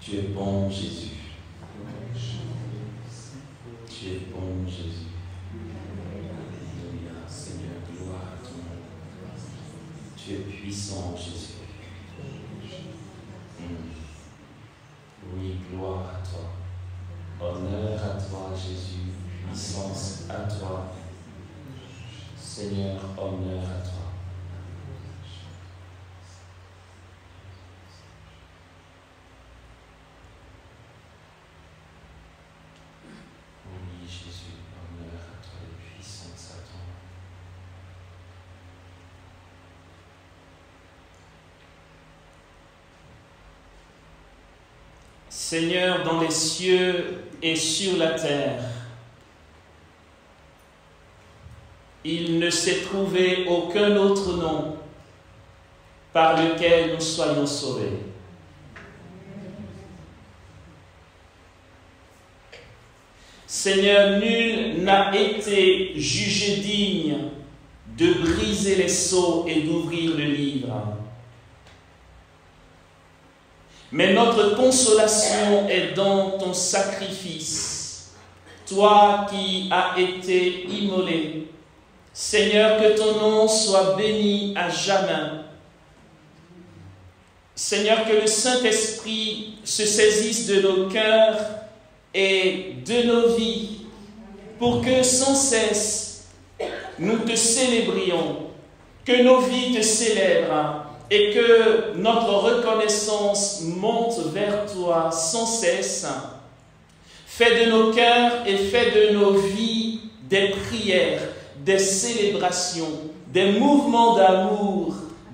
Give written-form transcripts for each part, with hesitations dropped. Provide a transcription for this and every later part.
Tu es bon, Jésus. Tu es bon, Jésus. Alléluia, Seigneur, gloire à ton nom. Tu es puissant, Jésus. Oui, gloire à toi. Honneur à toi, Jésus. Puissance à toi. Seigneur, honneur à toi. Oui, Jésus, honneur à toi et puissance à toi. Seigneur, dans les cieux et sur la terre, il ne s'est trouvé aucun autre nom par lequel nous soyons sauvés. Seigneur, nul n'a été jugé digne de briser les sceaux et d'ouvrir le livre. Mais notre consolation est dans ton sacrifice, toi qui as été immolé. Seigneur, que ton nom soit béni à jamais. Seigneur, que le Saint-Esprit se saisisse de nos cœurs et de nos vies pour que sans cesse nous te célébrions, que nos vies te célèbrent et que notre reconnaissance monte vers toi sans cesse. Fais de nos cœurs et fais de nos vies des prières, des célébrations, des mouvements d'amour.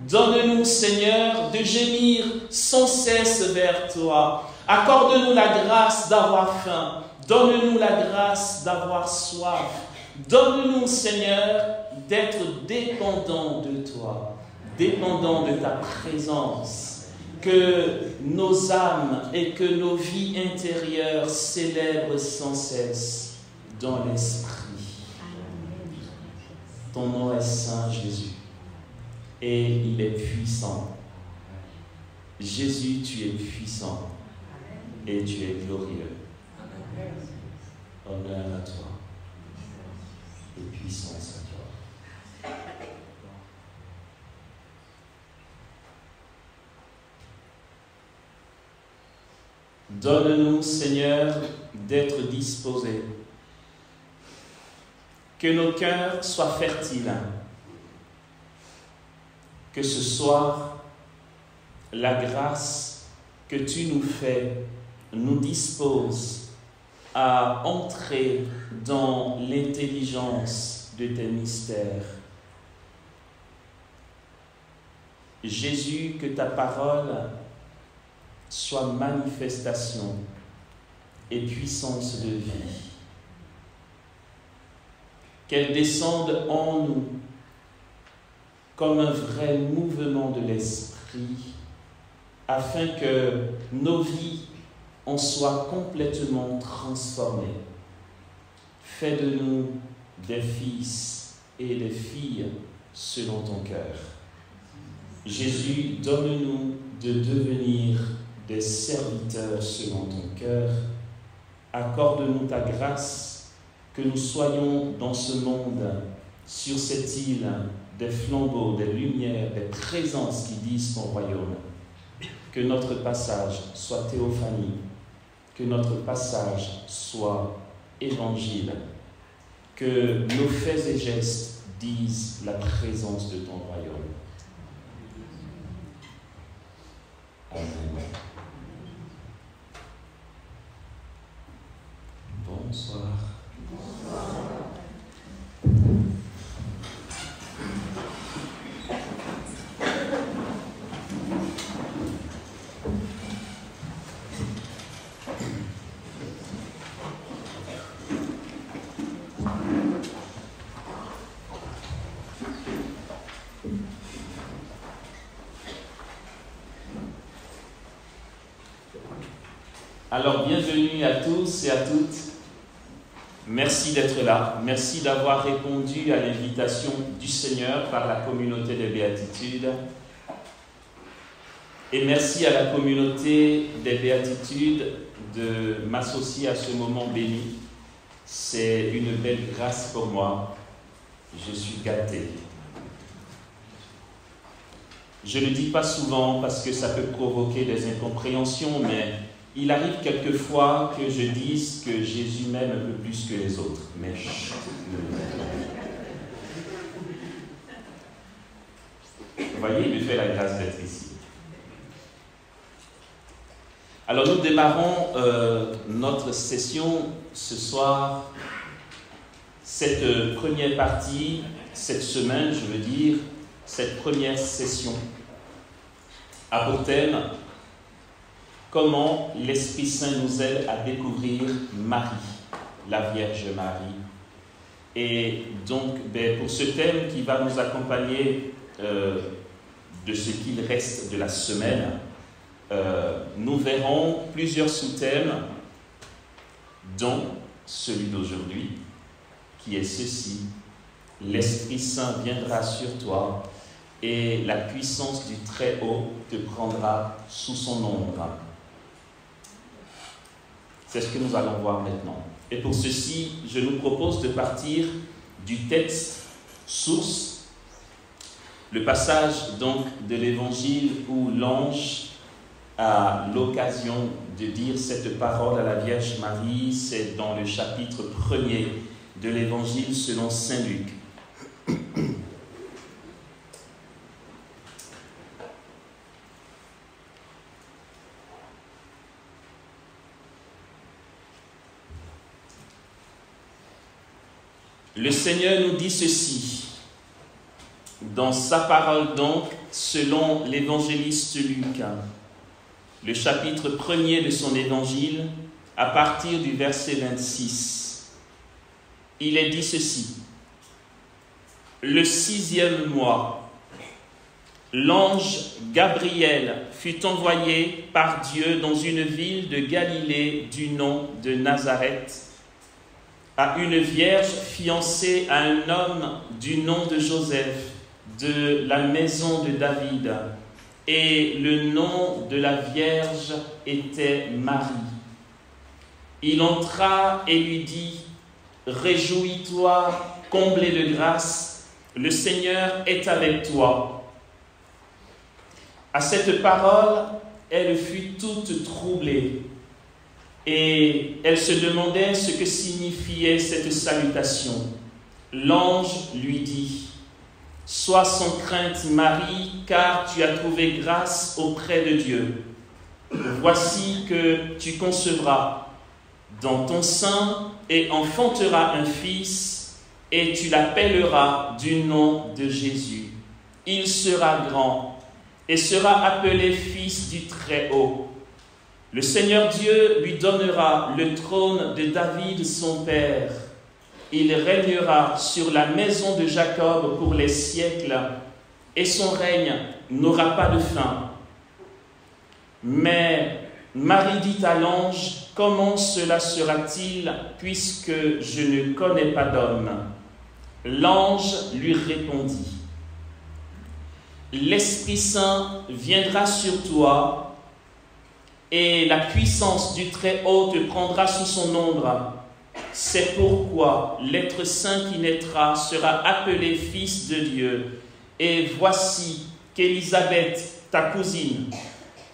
Donne-nous, Seigneur, de gémir sans cesse vers toi. Accorde-nous la grâce d'avoir faim. Donne-nous la grâce d'avoir soif. Donne-nous, Seigneur, d'être dépendants de toi, dépendants de ta présence. Que nos âmes et que nos vies intérieures célèbrent sans cesse dans l'esprit. Ton nom est saint, Jésus, et il est puissant. Jésus, tu es puissant et tu es glorieux. Honneur à toi et puissance à toi. Donne-nous, Seigneur, d'être disposés. Que nos cœurs soient fertiles. Que ce soir, la grâce que tu nous fais nous dispose à entrer dans l'intelligence de tes mystères. Jésus, que ta parole soit manifestation et puissance de vie. Qu'elle descende en nous comme un vrai mouvement de l'esprit, afin que nos vies en soient complètement transformées. Fais de nous des fils et des filles selon ton cœur. Jésus, donne-nous de devenir des serviteurs selon ton cœur. Accorde-nous ta grâce, que nous soyons dans ce monde, sur cette île, des flambeaux, des lumières, des présences qui disent ton royaume. Que notre passage soit théophanie, que notre passage soit évangile, que nos faits et gestes disent la présence de ton royaume. Amen. Bonsoir. Alors, bienvenue à tous et à toutes. Merci d'être là. Merci d'avoir répondu à l'invitation du Seigneur par la communauté des béatitudes. Et merci à la communauté des béatitudes de m'associer à ce moment béni. C'est une belle grâce pour moi. Je suis gâté. Je ne le dis pas souvent parce que ça peut provoquer des incompréhensions, mais il arrive quelquefois que je dise que Jésus m'aime un peu plus que les autres. Mais vous voyez, il me fait la grâce d'être ici. Alors nous démarrons notre session ce soir, cette première partie, cette semaine, je veux dire, cette première session a pour thème comment l'Esprit Saint nous aide à découvrir Marie, la Vierge Marie. Et donc, pour ce thème qui va nous accompagner de ce qu'il reste de la semaine, nous verrons plusieurs sous-thèmes, dont celui d'aujourd'hui, qui est ceci: l'Esprit Saint viendra sur toi et la puissance du Très-Haut te prendra sous son ombre. C'est ce que nous allons voir maintenant. Et pour ceci, je nous propose de partir du texte source, le passage donc de l'Évangile où l'ange a l'occasion de dire cette parole à la Vierge Marie. C'est dans le chapitre 1er de l'Évangile selon saint Luc. Le Seigneur nous dit ceci, dans sa parole donc, selon l'évangéliste Luc, le chapitre 1er de son évangile, à partir du verset 26. Il est dit ceci: le 6e mois, l'ange Gabriel fut envoyé par Dieu dans une ville de Galilée du nom de Nazareth, à une vierge fiancée à un homme du nom de Joseph, de la maison de David. Et le nom de la vierge était Marie. Il entra et lui dit: réjouis-toi, comblée de grâce, le Seigneur est avec toi. À cette parole, elle fut toute troublée. Et elle se demandait ce que signifiait cette salutation. L'ange lui dit: sois sans crainte, Marie, car tu as trouvé grâce auprès de Dieu. Voici que tu concevras dans ton sein et enfanteras un fils, et tu l'appelleras du nom de Jésus. Il sera grand et sera appelé Fils du Très-Haut. Le Seigneur Dieu lui donnera le trône de David son père. Il régnera sur la maison de Jacob pour les siècles, et son règne n'aura pas de fin. Mais Marie dit à l'ange: comment cela sera-t-il, puisque je ne connais pas d'homme? L'ange lui répondit: l'Esprit Saint viendra sur toi, et la puissance du Très-Haut te prendra sous son ombre. C'est pourquoi l'être saint qui naîtra sera appelé Fils de Dieu. Et voici qu'Élisabeth, ta cousine,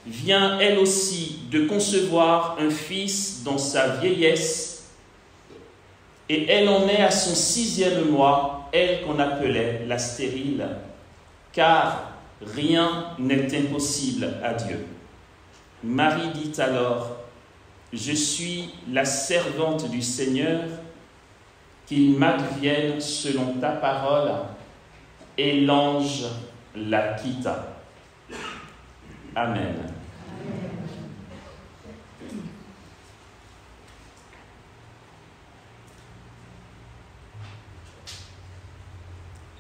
vient elle aussi de concevoir un fils dans sa vieillesse, et elle en est à son 6e mois, elle qu'on appelait la stérile, car rien n'est impossible à Dieu. Marie dit alors: je suis la servante du Seigneur, qu'il m'advienne selon ta parole. Et l'ange la quitta. Amen.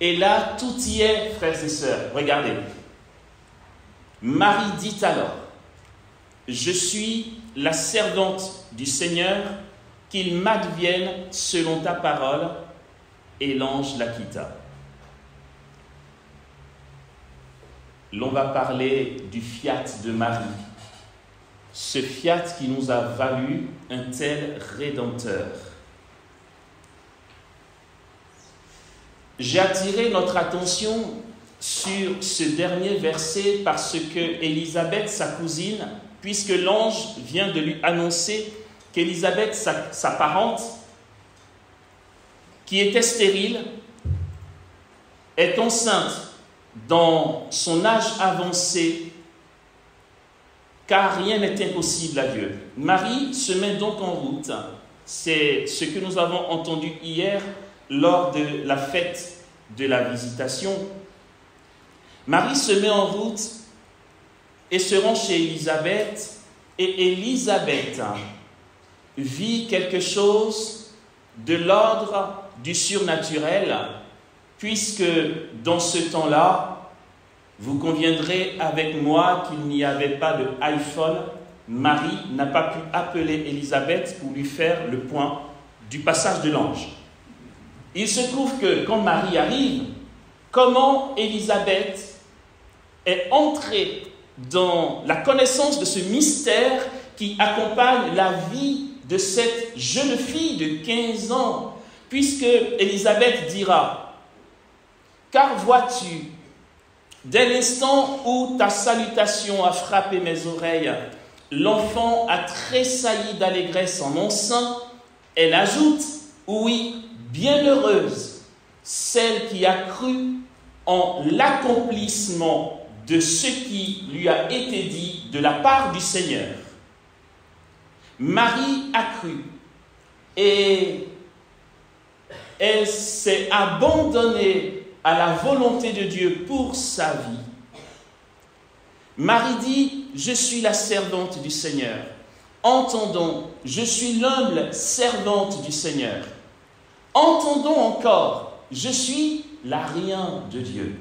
Et là, tout y est, frères et sœurs. Regardez. Marie dit alors: je suis la servante du Seigneur, qu'il m'advienne selon ta parole. Et l'ange la quitta. l'on va parler du fiat de Marie. Ce fiat qui nous a valu un tel Rédempteur. J'ai attiré notre attention sur ce dernier verset parce que Élisabeth, sa cousine, puisque l'ange vient de lui annoncer qu'Élisabeth, sa parente, qui était stérile, est enceinte dans son âge avancé, car rien n'est impossible à Dieu. Marie se met donc en route. C'est ce que nous avons entendu hier lors de la fête de la visitation. Marie se met en route et se rend chez Élisabeth, et Élisabeth vit quelque chose de l'ordre du surnaturel, puisque dans ce temps-là, vous conviendrez avec moi qu'il n'y avait pas de iPhone. Marie n'a pas pu appeler Élisabeth pour lui faire le point du passage de l'ange. Il se trouve que quand Marie arrive, comment Élisabeth est entrée dans la connaissance de ce mystère qui accompagne la vie de cette jeune fille de 15 ans, puisque Élisabeth dira « Car vois-tu, dès l'instant où ta salutation a frappé mes oreilles, l'enfant a tressailli d'allégresse en mon sein. » Elle ajoute « Oui, bienheureuse, celle qui a cru en l'accomplissement de ce qui lui a été dit de la part du Seigneur. » Marie a cru et elle s'est abandonnée à la volonté de Dieu pour sa vie. Marie dit « Je suis la servante du Seigneur. Entendons, je suis l'humble servante du Seigneur. Entendons encore, je suis la rien de Dieu. »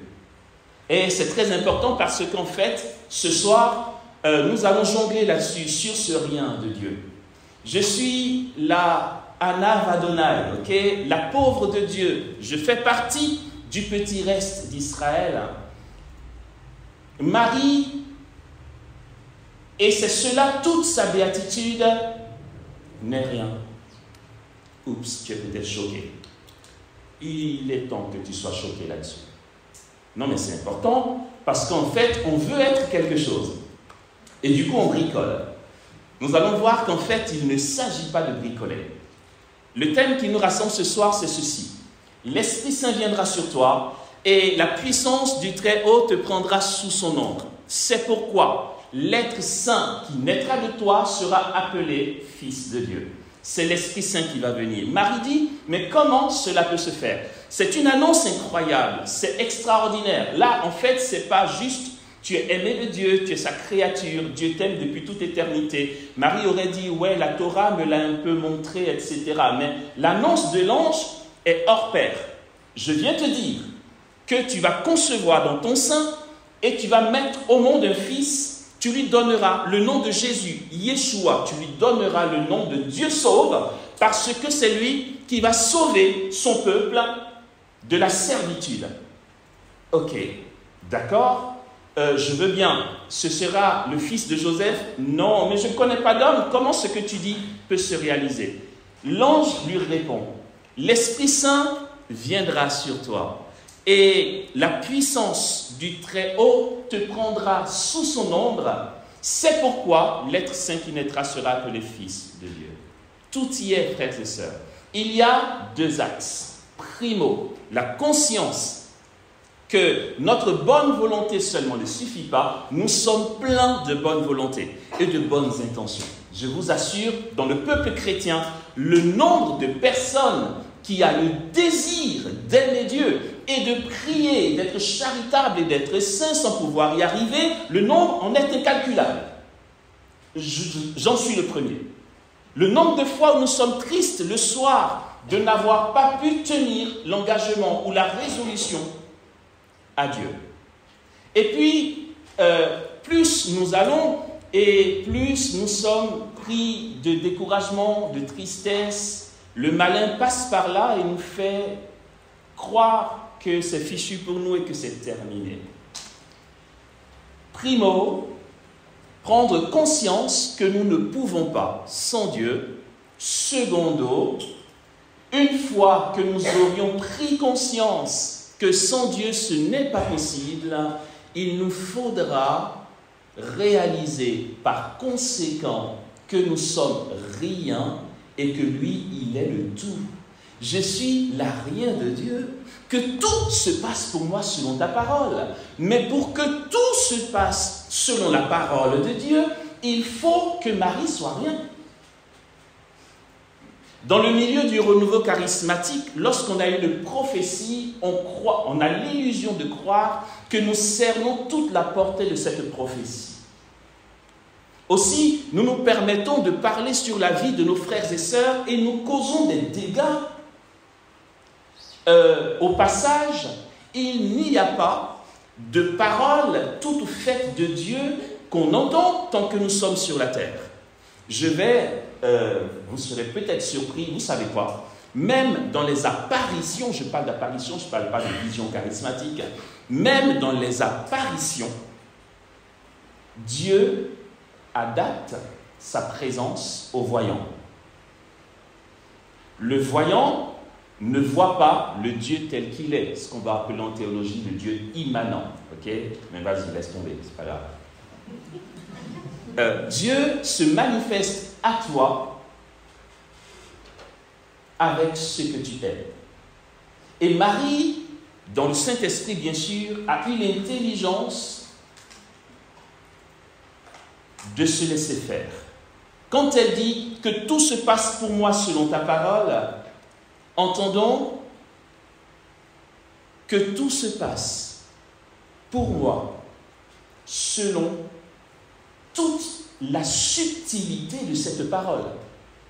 Et c'est très important parce qu'en fait, ce soir, nous allons jongler là-dessus, sur ce rien de Dieu. Je suis la Anav Adonai, ok, la pauvre de Dieu. Je fais partie du petit reste d'Israël. Marie, et c'est cela toute sa béatitude, n'est rien. Oups, tu es peut-être choqué. Il est temps que tu sois choqué là-dessus. Non, mais c'est important, parce qu'en fait, on veut être quelque chose. Et du coup, on bricole. Nous allons voir qu'en fait, il ne s'agit pas de bricoler. Le thème qui nous rassemble ce soir, c'est ceci. L'Esprit Saint viendra sur toi, et la puissance du Très-Haut te prendra sous son ombre. C'est pourquoi l'être saint qui naîtra de toi sera appelé Fils de Dieu. C'est l'Esprit Saint qui va venir. Marie dit, mais comment cela peut se faire? C'est une annonce incroyable, c'est extraordinaire. Là, en fait, c'est pas juste, tu es aimé de Dieu, tu es sa créature, Dieu t'aime depuis toute éternité. Marie aurait dit, ouais, la Torah me l'a un peu montré, etc. Mais l'annonce de l'ange est hors pair. Je viens te dire que tu vas concevoir dans ton sein et tu vas mettre au monde un fils. Tu lui donneras le nom de Jésus, Yeshua, tu lui donneras le nom de Dieu sauve, parce que c'est lui qui va sauver son peuple de la servitude. Ok, d'accord, je veux bien, ce sera le fils de Joseph? Non, mais je ne connais pas d'homme, comment ce que tu dis peut se réaliser? L'ange lui répond, l'Esprit Saint viendra sur toi. Et la puissance du Très-Haut te prendra sous son ombre. C'est pourquoi l'être saint qui naîtra sera appelé Fils de Dieu. Tout y est, frères et sœurs. Il y a deux axes. Primo, la conscience que notre bonne volonté seulement ne suffit pas. Nous sommes pleins de bonne volonté et de bonnes intentions. Je vous assure, dans le peuple chrétien, le nombre de personnes qui a le désir d'aimer Dieu et de prier, d'être charitable et d'être saint sans pouvoir y arriver, le nombre en est incalculable. J'en suis le premier. Le nombre de fois où nous sommes tristes le soir de n'avoir pas pu tenir l'engagement ou la résolution à Dieu. Et puis, plus nous allons et plus nous sommes pris de découragement, de tristesse. Le malin passe par là et nous fait croire que c'est fichu pour nous et que c'est terminé. Primo, prendre conscience que nous ne pouvons pas sans Dieu. Secondo, une fois que nous aurions pris conscience que sans Dieu ce n'est pas possible, il nous faudra réaliser par conséquent que nous sommes rien et que lui, il est le tout. Je suis la rien de Dieu, que tout se passe pour moi selon ta parole. Mais pour que tout se passe selon la parole de Dieu, il faut que Marie soit rien. Dans le milieu du renouveau charismatique, lorsqu'on a une prophétie, on a l'illusion de croire que nous cernons toute la portée de cette prophétie. Aussi, nous nous permettons de parler sur la vie de nos frères et sœurs et nous causons des dégâts. Au passage, il n'y a pas de parole toute faite de Dieu qu'on entend tant que nous sommes sur la terre. Vous serez peut-être surpris, vous savez quoi? Même dans les apparitions, je parle d'apparitions, je ne parle pas de vision charismatique, même dans les apparitions, Dieu adapte sa présence au voyant. Le voyant ne voit pas le Dieu tel qu'il est, ce qu'on va appeler en théologie le Dieu immanent. Ok? Mais vas-y, laisse tomber, c'est pas grave. Dieu se manifeste à toi avec ce que tu es. Et Marie, dans le Saint-Esprit bien sûr, a eu l'intelligence de se laisser faire. Quand elle dit que tout se passe pour moi selon ta parole, entendons que tout se passe pour moi selon toute la subtilité de cette parole.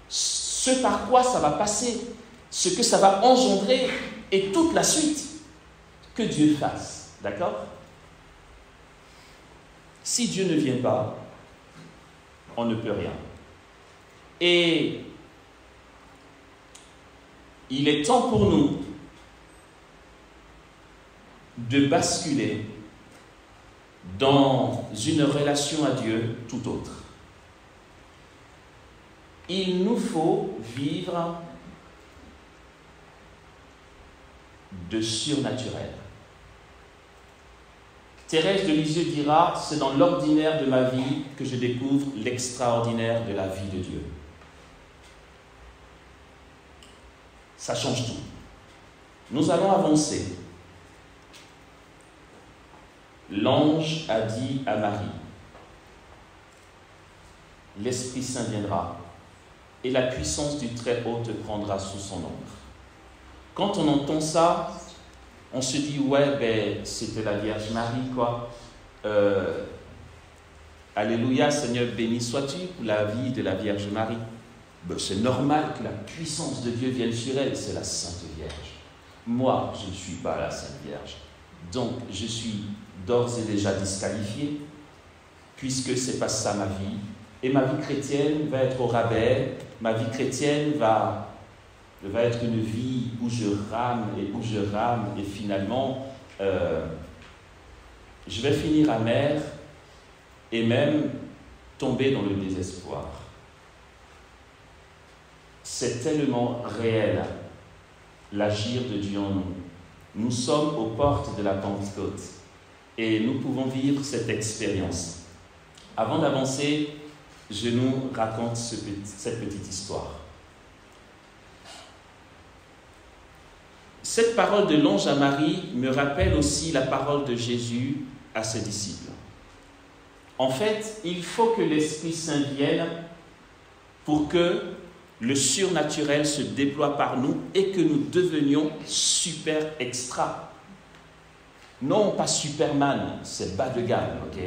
Ce par quoi ça va passer, ce que ça va engendrer et toute la suite que Dieu fasse. D'accord? Si Dieu ne vient pas, on ne peut rien. Et il est temps pour nous de basculer dans une relation à Dieu tout autre. Il nous faut vivre de surnaturel. Thérèse de Lisieux dira, c'est dans l'ordinaire de ma vie que je découvre l'extraordinaire de la vie de Dieu. Ça change tout. Nous allons avancer. L'ange a dit à Marie, l'Esprit Saint viendra et la puissance du Très-Haut te prendra sous son ombre. Quand on entend ça, on se dit, ouais, c'était la Vierge Marie, quoi. Alléluia, Seigneur, béni sois-tu pour la vie de la Vierge Marie. C'est normal que la puissance de Dieu vienne sur elle, c'est la Sainte Vierge. Moi, je ne suis pas la Sainte Vierge. Donc, je suis d'ores et déjà disqualifié, puisque c'est pas ça ma vie. Et ma vie chrétienne va être au rabais, ma vie chrétienne va être une vie où je rame, et finalement, je vais finir amer et même tomber dans le désespoir. C'est tellement réel, l'agir de Dieu en nous. Nous sommes aux portes de la Pentecôte et nous pouvons vivre cette expérience. Avant d'avancer, je nous raconte cette petite histoire. Cette parole de l'ange à Marie me rappelle aussi la parole de Jésus à ses disciples. En fait, il faut que l'Esprit Saint vienne pour que le surnaturel se déploie par nous et que nous devenions super extra. Non, pas Superman, c'est bas de gamme, ok?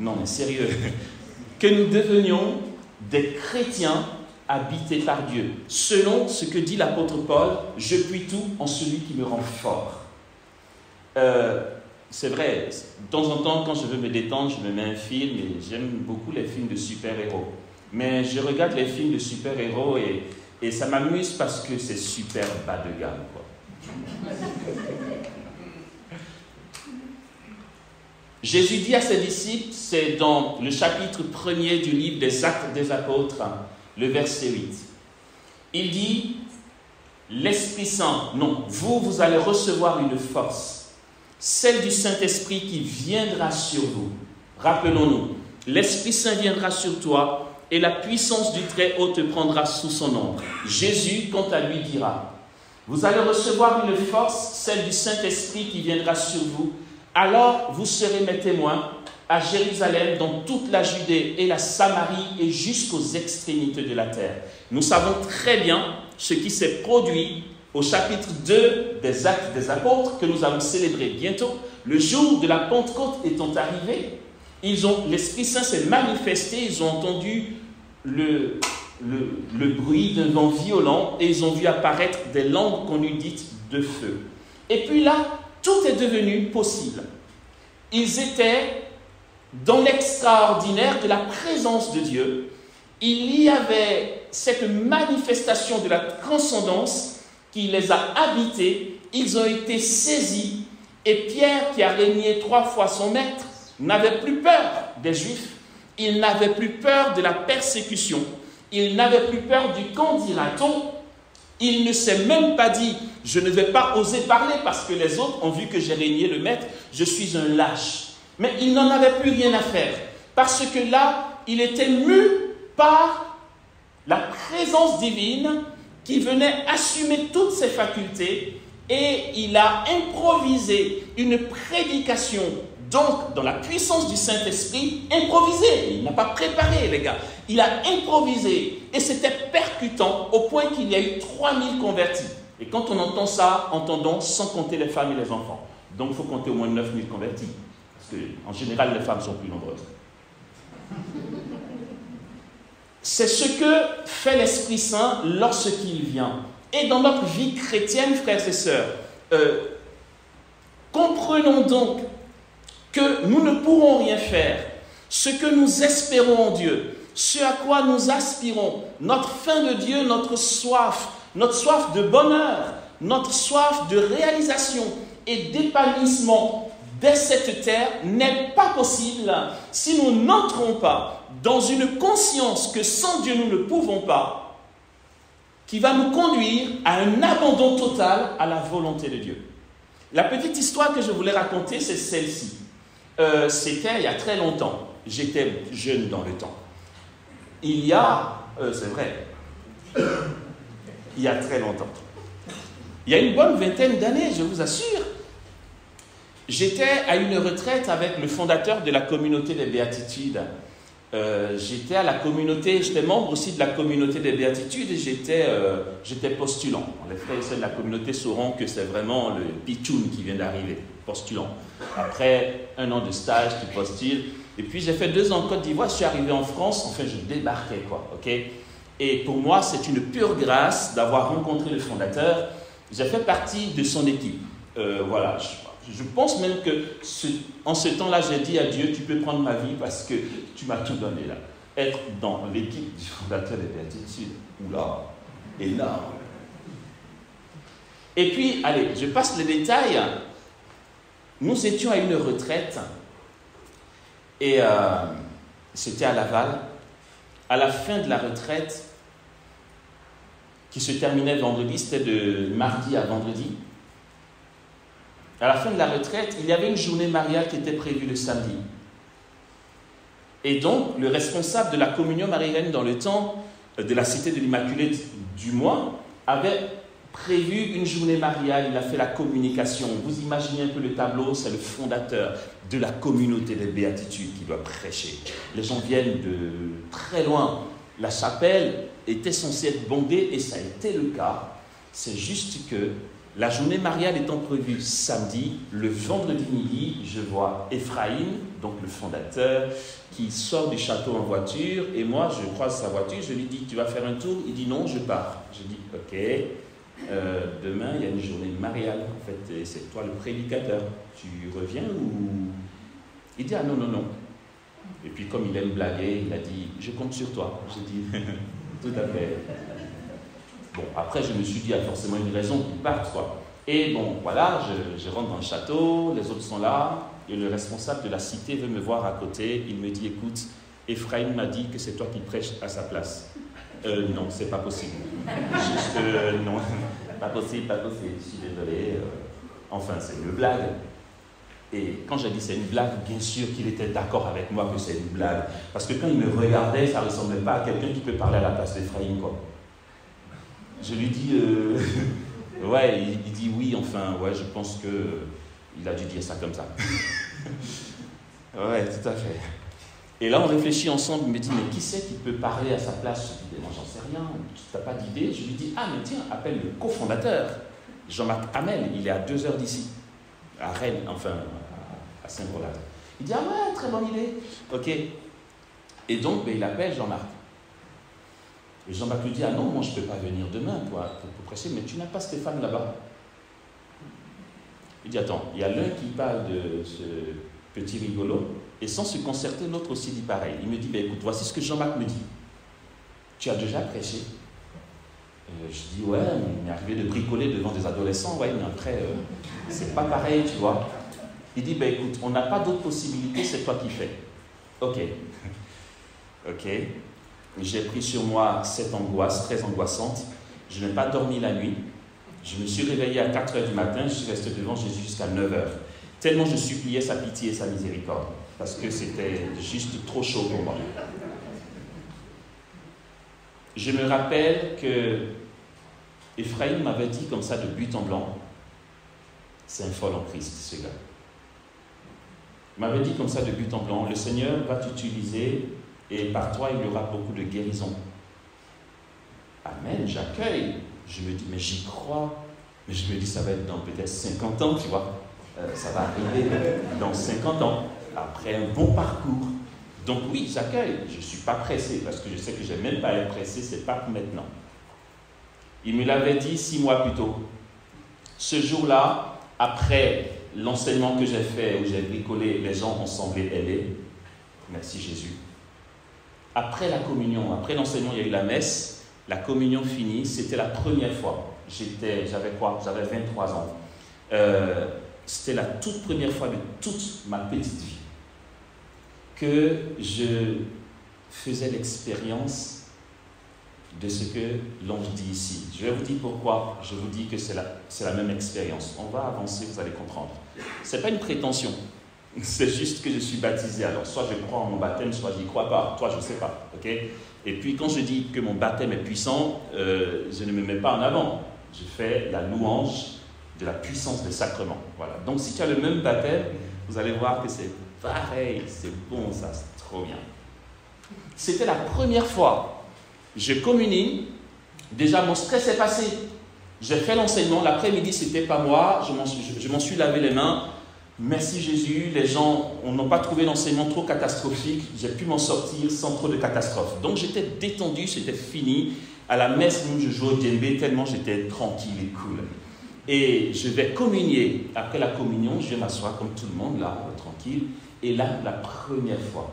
Non, mais sérieux. Que nous devenions des chrétiens habités par Dieu, selon ce que dit l'apôtre Paul, je puis tout en celui qui me rend fort. C'est vrai, de temps en temps, quand je veux me détendre, je me mets un film et j'aime beaucoup les films de super-héros. Mais je regarde les films de super-héros et ça m'amuse parce que c'est super bas de gamme, quoi. Jésus dit à ses disciples, c'est dans le chapitre 1er du livre des Actes des Apôtres, le verset 8. Il dit, l'Esprit Saint, non, vous allez recevoir une force, celle du Saint-Esprit qui viendra sur vous. Rappelons-nous, l'Esprit Saint viendra sur toi et la puissance du Très-Haut te prendra sous son ombre. Jésus, quant à lui, dira, vous allez recevoir une force, celle du Saint-Esprit qui viendra sur vous. Alors vous serez mes témoins à Jérusalem, dans toute la Judée et la Samarie et jusqu'aux extrémités de la terre. Nous savons très bien ce qui s'est produit au chapitre 2 des Actes des Apôtres que nous allons célébrer bientôt. Le jour de la Pentecôte étant arrivé, l'Esprit Saint s'est manifesté, ils ont entendu le bruit d'un vent violent et ils ont vu apparaître des langues qu'on eût dites de feu. Et puis là, tout est devenu possible. Ils étaient dans l'extraordinaire de la présence de Dieu. Il y avait cette manifestation de la transcendance qui les a habités. Ils ont été saisis. Et Pierre, qui a régné 3 fois son maître, n'avait plus peur des Juifs. Il n'avait plus peur de la persécution. Il n'avait plus peur du qu'en dira-t-on. Il ne s'est même pas dit, je ne vais pas oser parler parce que les autres ont vu que j'ai régné le maître, je suis un lâche. Mais il n'en avait plus rien à faire. Parce que là, il était mu par la présence divine qui venait assumer toutes ses facultés et il a improvisé une prédication. Donc, dans la puissance du Saint-Esprit, improvisé. Il n'a pas préparé, les gars. Il a improvisé. Et c'était percutant au point qu'il y a eu 3000 convertis. Et quand on entend ça, entendons sans compter les femmes et les enfants. Donc, il faut compter au moins 9000 convertis. Parce qu'en général, les femmes sont plus nombreuses. C'est ce que fait l'Esprit Saint lorsqu'il vient. Et dans notre vie chrétienne, frères et sœurs, comprenons donc que nous ne pourrons rien faire. Ce que nous espérons en Dieu, ce à quoi nous aspirons, notre faim de Dieu, notre soif de bonheur, notre soif de réalisation et d'épanouissement dès cette terre n'est pas possible si nous n'entrons pas dans une conscience que sans Dieu nous ne pouvons pas, qui va nous conduire à un abandon total à la volonté de Dieu. La petite histoire que je voulais raconter, c'est celle-ci. C'était il y a très longtemps. J'étais jeune dans le temps. C'est vrai, il y a très longtemps. Il y a une bonne vingtaine d'années, je vous assure. J'étais à une retraite avec le fondateur de la communauté des Béatitudes. J'étais membre aussi de la communauté des Béatitudes et j'étais postulant. Les frères et sœurs de la communauté sauront que c'est vraiment le pitchoun qui vient d'arriver, postulant. Après 1 an de stage, tu postules. Et puis j'ai fait 2 ans en Côte d'Ivoire, je suis arrivé en France, enfin je débarquais ok. Et pour moi, c'est une pure grâce d'avoir rencontré le fondateur. J'ai fait partie de son équipe. Voilà, je pense même que en ce temps-là, j'ai dit à Dieu, tu peux prendre ma vie parce que tu m'as tout donné là. Être dans l'équipe du fondateur des Béatitudes, oula, énorme. Et puis, allez, je passe les détails. Nous étions à une retraite et c'était à Laval. À la fin de la retraite, qui se terminait vendredi, c'était de mardi à vendredi. À la fin de la retraite, il y avait une journée mariale qui était prévue le samedi. Et donc, le responsable de la communion mariale dans le temps de la cité de l'Immaculée du mois avait prévu une journée mariale. Il a fait la communication. Vous imaginez un peu le tableau, c'est le fondateur de la communauté des Béatitudes qui doit prêcher. Les gens viennent de très loin. La chapelle était censée être bondée et ça a été le cas. C'est juste que la journée mariale étant prévue samedi, le vendredi midi, je vois Ephraim, donc le fondateur, qui sort du château en voiture, et moi, je croise sa voiture, je lui dis, tu vas faire un tour? Il dit, non, je pars. Je dis, ok, demain, il y a une journée mariale, en fait, c'est toi le prédicateur. Tu reviens ou... Il dit, ah non, non, non. Et puis, comme il aime blaguer, il a dit, je compte sur toi. J'ai dit, tout à fait. Bon, après, je me suis dit, il y a forcément une raison qu'il parte, quoi. Et bon, voilà, je rentre dans le château, les autres sont là. et le responsable de la cité veut me voir à côté. Il me dit, écoute, Ephraim m'a dit que c'est toi qui prêches à sa place. Non, c'est pas possible. Juste, non, pas possible, je suis désolé. Enfin, c'est une blague. Et quand j'ai dit c'est une blague, bien sûr qu'il était d'accord avec moi que c'est une blague. Parce que quand il me regardait, ça ne ressemblait pas à quelqu'un qui peut parler à la place d'Ephraim, quoi. Je lui dis, ouais, il dit oui, enfin, ouais, je pense qu'il a dû dire ça comme ça. Ouais, tout à fait. Et là, on réfléchit ensemble, il me dit, mais qui c'est qui peut parler à sa place? Je dis, moi, j'en sais rien, tu n'as pas d'idée. Je lui dis, ah, mais tiens, appelle le cofondateur, Jean-Marc Hamel, il est à 2 heures d'ici, à Rennes, enfin, à Saint-Rolade. Il dit, ah ouais, très bonne idée. Ok. Et donc, ben, il appelle Jean-Marc. Et Jean-Marc lui dit, ah non, moi, je ne peux pas venir demain pour prêcher, mais tu n'as pas Stéphane là-bas. Il dit, attends, il y a l'un qui parle de ce petit rigolo, et sans se concerter, l'autre aussi dit pareil. Il me dit, ben, écoute, voici ce que Jean-Marc me dit. Tu as déjà prêché? Je dis, ouais, il m'est arrivé de bricoler devant des adolescents, ouais, mais après, c'est pas pareil, tu vois. Il dit, ben écoute, on n'a pas d'autre possibilité, c'est toi qui fais. Ok. Ok. J'ai pris sur moi cette angoisse très angoissante. Je n'ai pas dormi la nuit. Je me suis réveillé à 4 heures du matin, je suis resté devant Jésus jusqu'à 9 heures. Tellement je suppliais sa pitié et sa miséricorde. Parce que c'était juste trop chaud pour moi. Je me rappelle que Ephraim m'avait dit comme ça de but en blanc, c'est un folle en Christ, ce gars. Il m'avait dit comme ça de but en blanc, le Seigneur va t'utiliser et par toi il y aura beaucoup de guérison. Amen, j'accueille. Je me dis, mais j'y crois. Mais je me dis, ça va être dans peut-être 50 ans, tu vois. Ça va arriver dans 50 ans, après un bon parcours. Donc oui, j'accueille. Je ne suis pas pressé, parce que je sais que je n'ai même pas à être pressé, ce n'est pas maintenant. Il me l'avait dit 6 mois plus tôt. Ce jour-là, après l'enseignement que j'ai fait, où j'ai bricolé, les gens ont semblé aider. Merci Jésus. Après la communion, après l'enseignement, il y a eu la messe. La communion finie, c'était la première fois. J'avais quoi? J'avais 23 ans. C'était la toute première fois de toute ma petite vie que je faisais l'expérience de ce que l'on dit ici. Je vais vous dire pourquoi je vous dis que c'est la même expérience. On va avancer, vous allez comprendre. Ce n'est pas une prétention. C'est juste que je suis baptisé. Alors, soit je crois en mon baptême, soit je n'y crois pas. Toi, je ne sais pas. Okay? Et puis, quand je dis que mon baptême est puissant, je ne me mets pas en avant. Je fais la louange de la puissance des sacrements. Voilà. Donc, si tu as le même baptême, vous allez voir que c'est pareil. C'est bon, ça, c'est trop bien. C'était la première fois. Je communie. Déjà, mon stress est passé. J'ai fait l'enseignement. L'après-midi, ce n'était pas moi. Je m'en suis lavé les mains. Merci Jésus. Les gens n'ont pas trouvé l'enseignement trop catastrophique. J'ai pu m'en sortir sans trop de catastrophes. Donc, j'étais détendu. C'était fini. À la messe, même, je jouais au djembé tellement j'étais tranquille et cool. Et je vais communier. Après la communion, je vais m'asseoir comme tout le monde, là, tranquille. Et là, la première fois,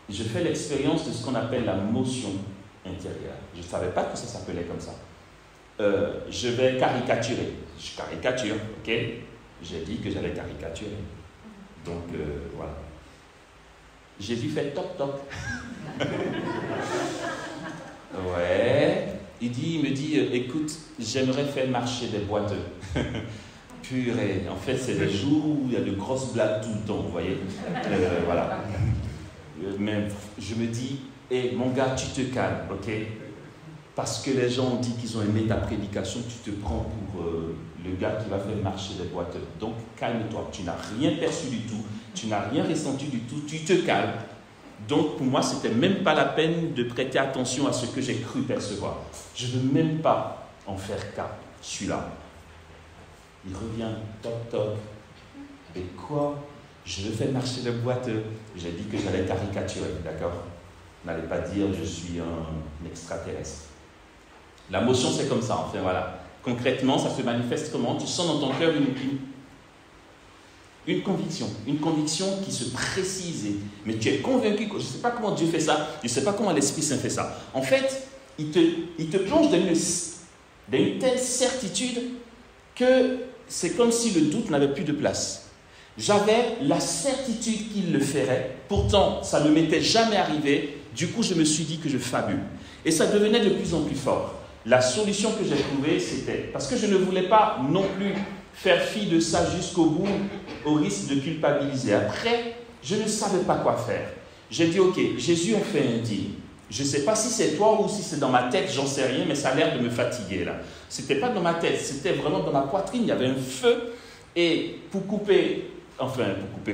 je fais l'expérience de ce qu'on appelle la motion intérieure. Je ne savais pas que ça s'appelait comme ça. Je vais caricaturer. Je caricature, ok? J'ai dit que j'allais caricaturer. Donc, voilà. Jésus fait toc toc. Ouais. Il me dit, écoute, j'aimerais faire marcher des boiteux. Purée. En fait, c'est des jours où il y a de grosses blagues tout le temps, vous voyez. Voilà. Mais je me dis, hey, mon gars, tu te calmes, ok? Parce que les gens ont dit qu'ils ont aimé ta prédication, tu te prends pour le gars qui va faire marcher des boiteux. Donc, calme-toi. Tu n'as rien perçu du tout, tu n'as rien ressenti du tout, tu te calmes. Donc, pour moi, ce n'était même pas la peine de prêter attention à ce que j'ai cru percevoir. Je ne veux même pas en faire cas. Je suis là. Il revient, toc, toc. Et quoi? Je veux faire marcher le boiteux. J'ai dit que j'allais caricaturer, d'accord? N'allez pas dire je suis un extraterrestre. La motion, c'est comme ça, enfin voilà. Concrètement, ça se manifeste comment? Tu sens dans ton cœur une conviction qui se précise. Mais tu es convaincu, je ne sais pas comment Dieu fait ça, je ne sais pas comment l'Esprit Saint fait ça. En fait, il te plonge dans une telle certitude que c'est comme si le doute n'avait plus de place. J'avais la certitude qu'il le ferait. Pourtant, ça ne m'était jamais arrivé. Du coup, je me suis dit que je fabule. Et ça devenait de plus en plus fort. La solution que j'ai trouvée, c'était... Parce que je ne voulais pas non plus faire fi de ça jusqu'au bout, au risque de culpabiliser. Après, je ne savais pas quoi faire. J'ai dit, ok, Jésus, on fait un deal. Je ne sais pas si c'est toi ou si c'est dans ma tête, j'en sais rien, mais ça a l'air de me fatiguer là. Ce n'était pas dans ma tête, c'était vraiment dans ma poitrine, il y avait un feu. Et pour couper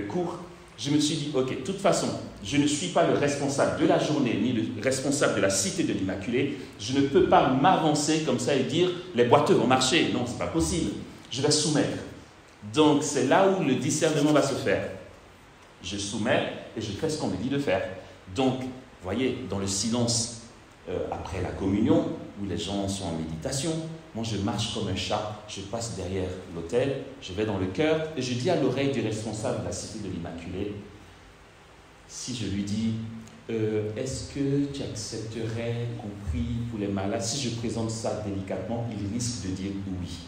court, je me suis dit, ok, de toute façon, je ne suis pas le responsable de la journée, ni le responsable de la cité de l'Immaculée. Je ne peux pas m'avancer comme ça et dire, les boiteux vont marcher. Non, ce n'est pas possible. Je vais soumettre. Donc, c'est là où le discernement va se faire. Je soumets et je fais ce qu'on me dit de faire. Donc, vous voyez, dans le silence après la communion, où les gens sont en méditation, moi je marche comme un chat, je passe derrière l'autel, je vais dans le cœur et je dis à l'oreille du responsable de la cité de l'Immaculée, si je lui dis, est-ce que tu accepterais qu'on prie pour les malades? Si je présente ça délicatement, il risque de dire oui.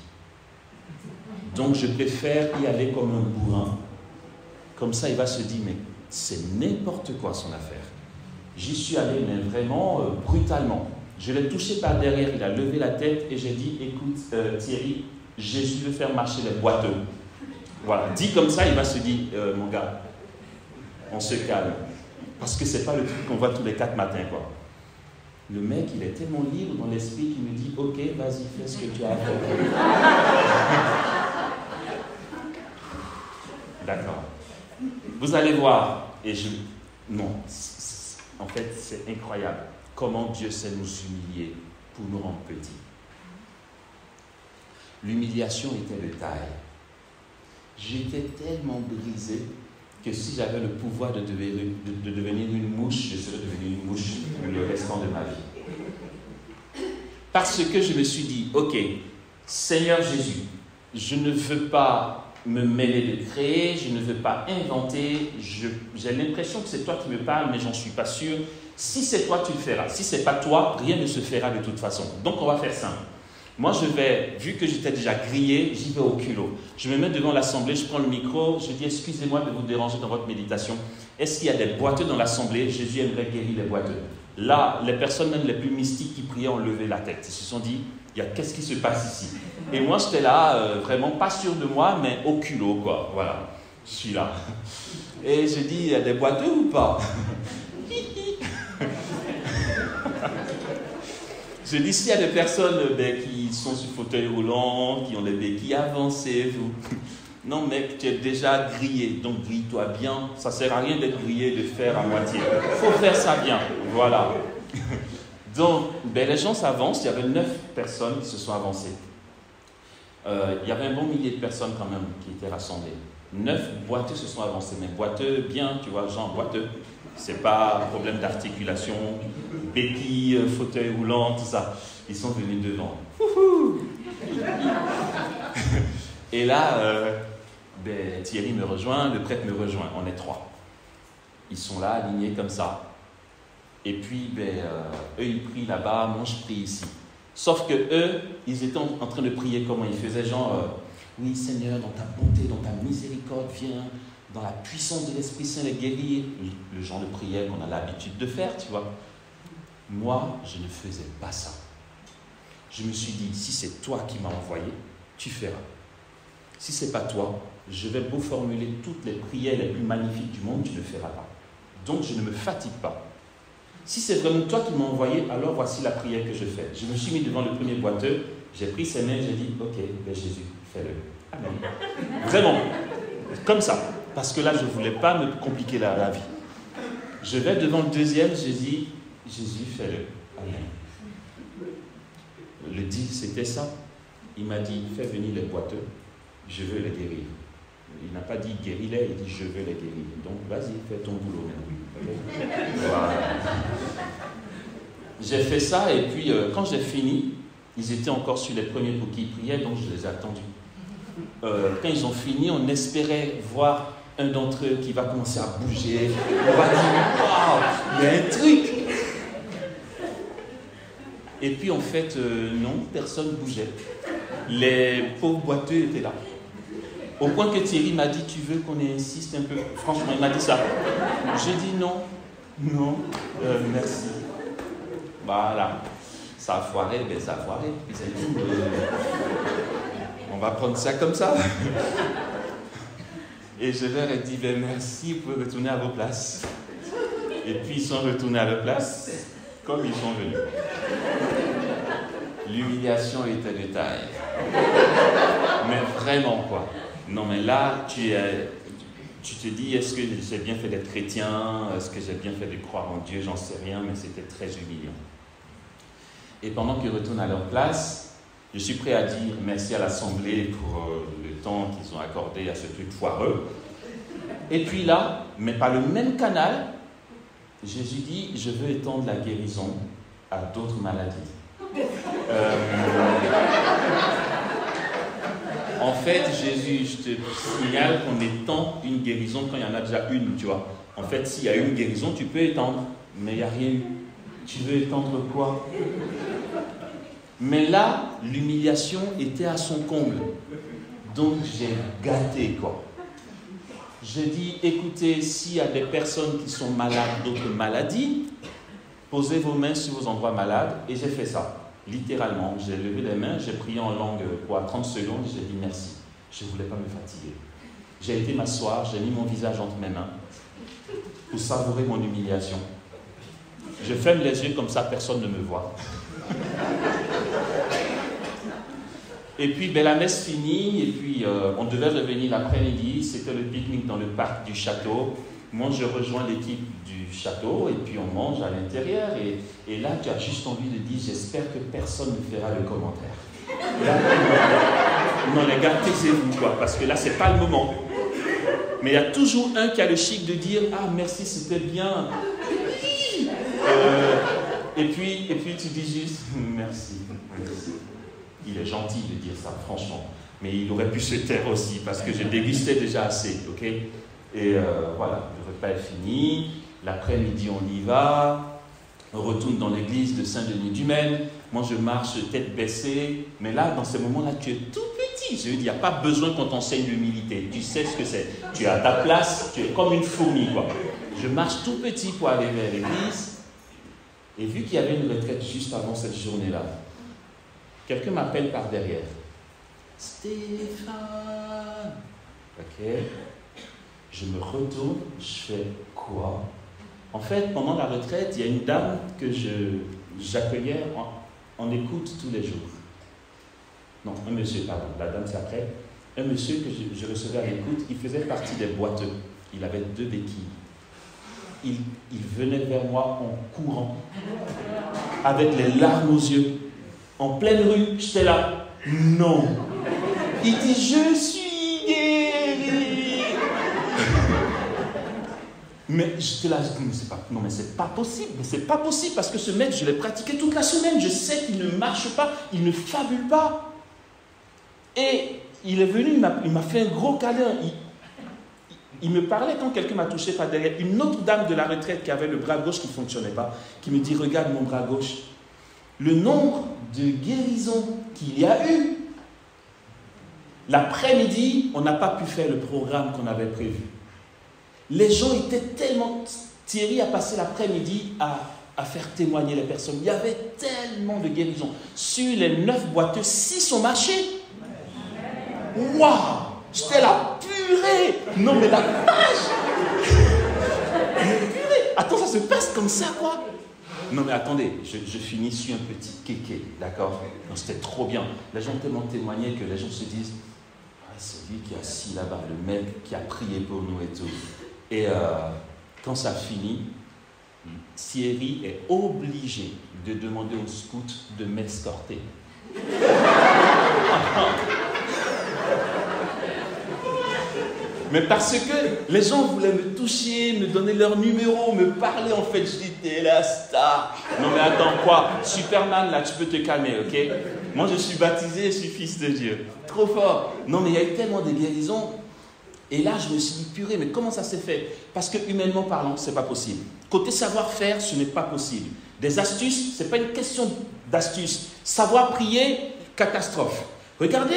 Donc je préfère y aller comme un bourrin. Comme ça, il va se dire, mais c'est n'importe quoi son affaire. J'y suis allé, mais vraiment brutalement. Je l'ai touché par derrière, il a levé la tête et j'ai dit, écoute Thierry, Jésus veut faire marcher les boiteux. Voilà, dit comme ça, il va se dire, mon gars, on se calme. Parce que ce n'est pas le truc qu'on voit tous les 4 matins, quoi. Le mec, il est tellement libre dans l'esprit qu'il me dit, ok, vas-y, fais ce que tu as à faire. D'accord. Vous allez voir, non, en fait, c'est incroyable comment Dieu sait nous humilier pour nous rendre petits. L'humiliation était de taille. J'étais tellement brisé que si j'avais le pouvoir de devenir une mouche, je serais devenu une mouche pour le restant de ma vie. Parce que je me suis dit, ok, Seigneur Jésus, je ne veux pas me mêler de créer, je ne veux pas inventer, j'ai l'impression que c'est toi qui me parles, mais j'en suis pas sûr. Si c'est toi, tu le feras. Si c'est pas toi, rien ne se fera de toute façon. Donc on va faire simple. Moi je vais, vu que j'étais déjà grillé, j'y vais au culot. Je me mets devant l'assemblée, je prends le micro, je dis excusez-moi de vous déranger dans votre méditation. Est-ce qu'il y a des boiteux dans l'assemblée? Jésus aimerait guérir les boiteux. Là, les personnes même les plus mystiques qui priaient ont levé la tête. Ils se sont dit, qu'est-ce qui se passe ici? Et moi, j'étais là, vraiment pas sûr de moi, mais au culot, quoi. Voilà, je suis là. Et je dis, il y a des boiteux ou pas? Je dis, s'il y a des personnes qui sont sur fauteuil roulant, qui ont des béquilles, avancez-vous. Non, mec, tu es déjà grillé, donc grille-toi bien. Ça ne sert à rien d'être grillé, de faire à moitié. Il faut faire ça bien, voilà. Donc, les gens s'avancent. Il y avait 9 personnes qui se sont avancées. Il y avait un bon millier de personnes quand même qui étaient rassemblées. 9 boiteux se sont avancés, mais boiteux bien, tu vois, genre boiteux. C'est pas un problème d'articulation, béquilles, fauteuil roulant, tout ça. Ils sont venus devant. Et là, Thierry me rejoint, le prêtre me rejoint. On est 3. Ils sont là, alignés comme ça. Et puis, eux, ils prient là-bas, moi, je prie ici. Sauf que eux, ils étaient en train de prier comment? Ils faisaient genre, oui, Seigneur, dans ta bonté, dans ta miséricorde, viens dans la puissance de l'Esprit Saint les guérir. Le genre de prière qu'on a l'habitude de faire, tu vois. Moi, je ne faisais pas ça. Je me suis dit, si c'est toi qui m'as envoyé, tu feras. Si ce n'est pas toi, je vais beau formuler toutes les prières les plus magnifiques du monde, tu ne feras pas. Donc, je ne me fatigue pas. Si c'est vraiment toi qui m'as envoyé, alors voici la prière que je fais. Je me suis mis devant le premier boiteux, j'ai pris ses mains, j'ai dit, ok, Jésus, fais-le. Amen. Vraiment, comme ça. Parce que là, je ne voulais pas me compliquer la vie. Je vais devant le deuxième, je dis, Jésus, fais-le. Amen. Le deal, c'était ça. Il m'a dit, fais venir les boiteux, je veux les guérir. Il n'a pas dit guéris-les, il dit je veux les guérir. Donc vas-y, fais ton boulot maintenant. Voilà. J'ai fait ça et puis quand j'ai fini, ils étaient encore sur les premiers pour qui ils priaient, donc je les ai attendus. Quand ils ont fini, on espérait voir un d'entre eux qui va commencer à bouger. On va dire waouh, il y a un truc. Et puis en fait, non, personne ne bougeait. Les pauvres boiteux étaient là. Au point que Thierry m'a dit, tu veux qu'on insiste un peu? Franchement, il m'a dit ça. J'ai dit non, merci. Voilà. Ça a foiré, mais ça a foiré. C'est tout. On va prendre ça comme ça. Et je leur ai dit, ben merci, vous pouvez retourner à vos places. Et puis ils sont retournés à leur place, comme ils sont venus. L'humiliation était de taille. Mais vraiment quoi. Non mais là, tu te dis, est-ce que j'ai bien fait d'être chrétien? Est-ce que j'ai bien fait de croire en Dieu? J'en sais rien, mais c'était très humiliant. Et pendant qu'ils retournent à leur place, je suis prêt à dire merci à l'Assemblée pour le temps qu'ils ont accordé à ce truc foireux. Et puis là, mais par le même canal, Jésus dit, je veux étendre la guérison à d'autres maladies. En fait, Jésus, je te signale qu'on étend une guérison quand il y en a déjà une, tu vois. En fait, s'il y a une guérison, tu peux étendre, mais il n'y a rien eu. Tu veux étendre quoi? Mais là, l'humiliation était à son comble. Donc, j'ai gâté, quoi. J'ai dit, écoutez, s'il y a des personnes qui sont malades d'autres maladies, posez vos mains sur vos endroits malades. Et j'ai fait ça. Littéralement, j'ai levé les mains, j'ai prié en langue, 30 secondes, j'ai dit merci. Je ne voulais pas me fatiguer. J'ai été m'asseoir, j'ai mis mon visage entre mes mains pour savourer mon humiliation. Je ferme les yeux comme ça, personne ne me voit. Et puis, la messe finie, et puis on devait revenir l'après-midi, c'était le pique-nique dans le parc du château. Moi, je rejoins l'équipe du château, et puis on mange à l'intérieur, et là, tu as juste envie de dire, j'espère que personne ne fera le commentaire. Là, non, les gars, taisez-vous, quoi, parce que là, c'est pas le moment. Mais il y a toujours un qui a le chic de dire, ah, merci, c'était bien. Et puis tu dis juste, merci. Il est gentil de dire ça, franchement. Mais il aurait pu se taire aussi, parce que je dégustais déjà assez, ok? Et voilà, le repas est fini. L'après-midi, on y va. On retourne dans l'église de Saint-Denis-du-Maine. Moi, je marche tête baissée. Mais là, dans ces moments-là, tu es tout petit. Je veux dire, il n'y a pas besoin qu'on t'enseigne l'humilité. Tu sais ce que c'est. Tu es à ta place, tu es comme une fourmi, quoi. Je marche tout petit pour aller vers l'église. Et vu qu'il y avait une retraite juste avant cette journée-là, quelqu'un m'appelle par derrière. Stéphane. Ok. Je me retourne, je fais quoi? En fait, pendant la retraite, il y a une dame que j'accueillais en écoute tous les jours. Non, un monsieur, pardon, la dame c'est après. Un monsieur que je recevais à l'écoute, il faisait partie des boiteux. Il avait 2 béquilles. Il venait vers moi en courant, avec les larmes aux yeux, en pleine rue. J'étais là, non. Il dit, je suis guéri. Mais j'étais là, je dis, mais c'est pas possible, parce que ce mec, je l'ai pratiqué toute la semaine, je sais qu'il ne marche pas, il ne fabule pas. Et il est venu, il m'a fait un gros câlin. Il me parlait quand quelqu'un m'a touché par derrière. Une autre dame de la retraite qui avait le bras gauche qui ne fonctionnait pas, qui me dit, regarde mon bras gauche. Le nombre de guérisons qu'il y a eu, l'après-midi, on n'a pas pu faire le programme qu'on avait prévu. Les gens étaient tellement... Thierry a passé l'après-midi à faire témoigner les personnes. Il y avait tellement de guérisons. Sur les 9 boiteux, 6 ont marché. Waouh! J'étais là, purée! Non mais la vache! Purée! Attends, ça se passe comme ça, quoi? Non mais attendez, je finis sur un petit kéké, d'accord? Non, c'était trop bien. Les gens ont tellement témoigné que les gens se disent, ah, c'est lui qui est assis là-bas, le mec qui a prié pour nous et tout. Et quand ça finit, Thierry est obligé de demander aux scouts de m'escorter. Mais parce que les gens voulaient me toucher, me donner leur numéro, me parler, en fait, je dis, t'es la star. Non mais attends, quoi? Superman, là, tu peux te calmer, ok? Moi, je suis baptisé, je suis fils de Dieu. Trop fort. Non mais il y a eu tellement de guérisons. Et là, je me suis dit, purée, mais comment ça s'est fait? Parce que humainement parlant, c'est pas possible. Côté savoir-faire, ce n'est pas possible. Des astuces, c'est pas une question d'astuces. Savoir prier, catastrophe. Regardez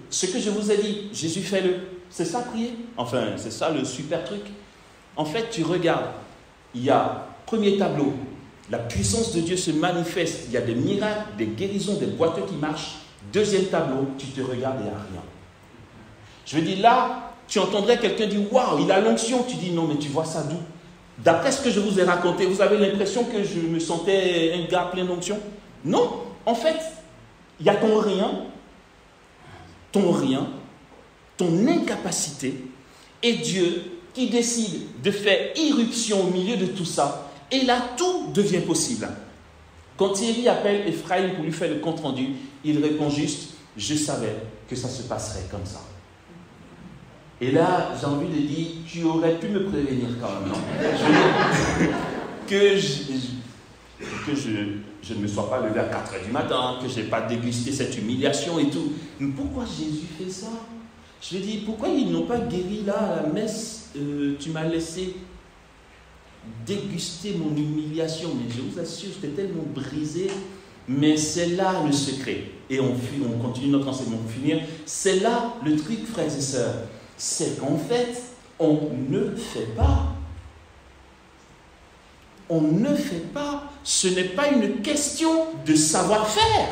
ce que je vous ai dit. Jésus fait-le. C'est ça prier? Enfin, c'est ça le super truc. En fait, tu regardes, il y a, premier tableau, la puissance de Dieu se manifeste, il y a des miracles, des guérisons, des boiteux qui marchent. Deuxième tableau, tu te regardes et il n'y a rien. Je veux dire, là, tu entendrais quelqu'un dire « Waouh, il a l'onction ». Tu dis « Non, mais tu vois ça d'où ?» D'après ce que je vous ai raconté, vous avez l'impression que je me sentais un gars plein d'onction? Non, en fait, il y a ton rien, ton incapacité, et Dieu qui décide de faire irruption au milieu de tout ça. Et là, tout devient possible. Quand Thierry appelle Ephraim pour lui faire le compte-rendu, il répond juste « Je savais que ça se passerait comme ça ». Et là, j'ai envie de dire, tu aurais pu me prévenir quand même, non? Que je ne me sois pas levé à 4h du matin, que je n'ai pas dégusté cette humiliation et tout. Mais pourquoi Jésus fait ça? Je lui dis, pourquoi ils n'ont pas guéri là à la messe? Tu m'as laissé déguster mon humiliation, mais je vous assure, j'étais tellement brisé. Mais c'est là le secret. Et on continue notre enseignement pour finir. C'est là le truc, frères et sœurs. C'est qu'en fait, on ne fait pas. On ne fait pas. Ce n'est pas une question de savoir-faire.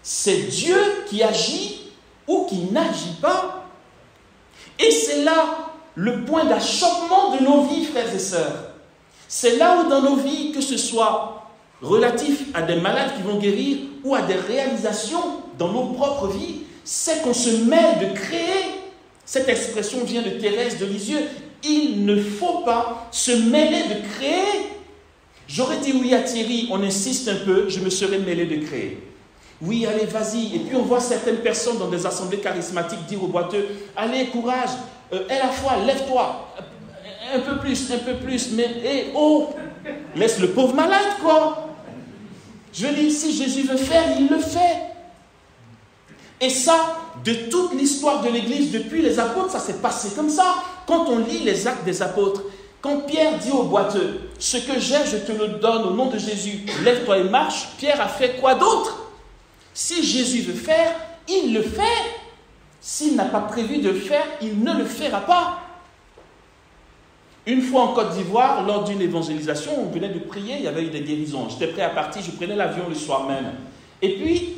C'est Dieu qui agit ou qui n'agit pas. Et c'est là le point d'achoppement de nos vies, frères et sœurs. C'est là où dans nos vies, que ce soit relatif à des malades qui vont guérir ou à des réalisations dans nos propres vies, c'est qu'on se mêle de créer. Cette expression vient de Thérèse de Lisieux. Il ne faut pas se mêler de créer. J'aurais dit oui à Thierry, on insiste un peu, je me serais mêlé de créer. Oui, allez, vas-y. Et puis on voit certaines personnes dans des assemblées charismatiques dire aux boiteux, allez, courage, aie la foi, lève-toi, un peu plus, mais oh, laisse le pauvre malade, quoi. Je veux dire, si Jésus veut faire, il le fait. Et ça, de toute l'histoire de l'Église, depuis les apôtres, ça s'est passé comme ça. Quand on lit les actes des apôtres, quand Pierre dit au boiteux, « Ce que j'ai, je te le donne au nom de Jésus, lève-toi et marche », Pierre a fait quoi d'autre? Si Jésus veut faire, il le fait. S'il n'a pas prévu de le faire, il ne le fera pas. Une fois en Côte d'Ivoire, lors d'une évangélisation, on venait de prier, il y avait eu des guérisons. J'étais prêt à partir, je prenais l'avion le soir même. Et puis,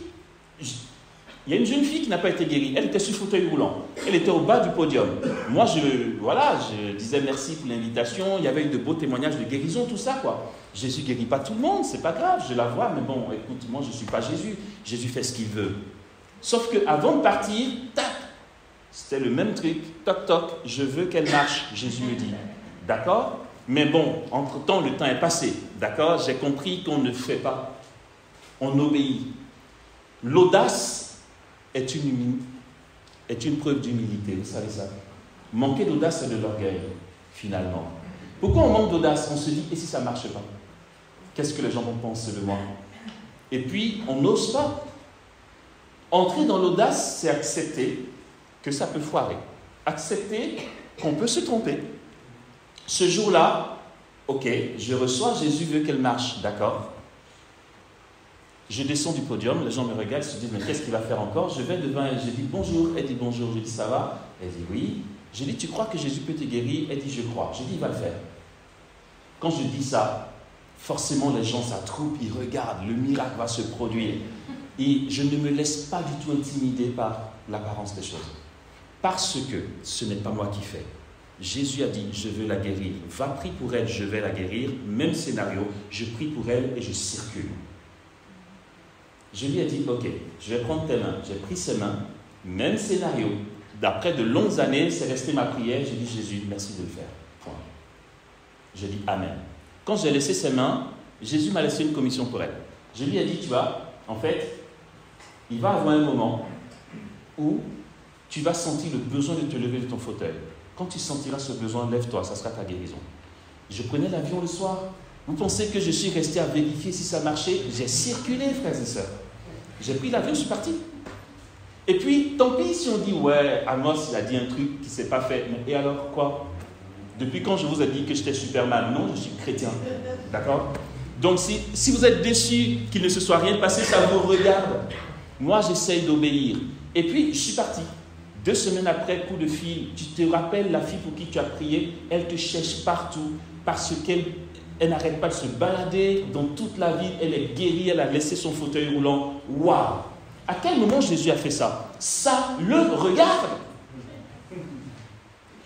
il y a une jeune fille qui n'a pas été guérie. Elle était sur fauteuil roulant. Elle était au bas du podium. Moi, je disais merci pour l'invitation. Il y avait eu de beaux témoignages de guérison, tout ça, quoi. Jésus ne guérit pas tout le monde, c'est pas grave, je la vois, mais bon, écoute, moi, je ne suis pas Jésus. Jésus fait ce qu'il veut. Sauf qu'avant de partir, tac, c'était le même truc. Toc, toc, je veux qu'elle marche. Jésus me dit, d'accord? Mais bon, entre-temps, le temps est passé. D'accord? J'ai compris qu'on ne fait pas. On obéit. L'audace est une preuve d'humilité, vous savez ça. Manquer d'audace, c'est de l'orgueil, finalement. Pourquoi on manque d'audace? On se dit, et si ça ne marche pas? Qu'est-ce que les gens vont penser de moi? Et puis, on n'ose pas. Entrer dans l'audace, c'est accepter que ça peut foirer. Accepter qu'on peut se tromper. Ce jour-là, ok, je reçois, Jésus veut qu'elle marche, d'accord? Je descends du podium, les gens me regardent, se disent, mais qu'est-ce qu'il va faire encore? Je vais devant elle, je dis bonjour, elle dit bonjour, je dis ça va? Elle dit oui. Je dis, tu crois que Jésus peut te guérir? Elle dit, je crois. Je dis, il va le faire. Quand je dis ça, forcément les gens s'attroupent, ils regardent, le miracle va se produire. Et je ne me laisse pas du tout intimider par l'apparence des choses. Parce que ce n'est pas moi qui fais. Jésus a dit, je veux la guérir. Va, prie pour elle, je vais la guérir. Même scénario, je prie pour elle et je circule. Je lui ai dit, ok, je vais prendre tes mains. J'ai pris ses mains, même scénario. D'après de longues années, c'est resté ma prière. J'ai dit, Jésus, merci de le faire. Point. J'ai dit, Amen. Quand j'ai laissé ses mains, Jésus m'a laissé une commission pour elle. Je lui ai dit, tu vois, en fait, il va avoir un moment où tu vas sentir le besoin de te lever de ton fauteuil. Quand tu sentiras ce besoin, lève-toi, ça sera ta guérison. Je prenais l'avion le soir. Vous pensez que je suis resté à vérifier si ça marchait? J'ai circulé, frères et sœurs. J'ai pris l'avion, je suis parti. Et puis, tant pis si on dit, ouais, Amos, il a dit un truc qui ne s'est pas fait. Mais, et alors, quoi? Depuis quand je vous ai dit que j'étais Superman? Non, je suis chrétien. D'accord? Donc, si vous êtes déçus qu'il ne se soit rien passé, ça vous regarde. Moi, j'essaye d'obéir. Et puis, je suis parti. 2 semaines après, coup de fil, tu te rappelles la fille pour qui tu as prié, elle te cherche partout parce qu'elle n'arrête pas de se balader dans toute la ville, elle est guérie, elle a laissé son fauteuil roulant. Waouh! À quel moment Jésus a fait ça? Ça le regarde.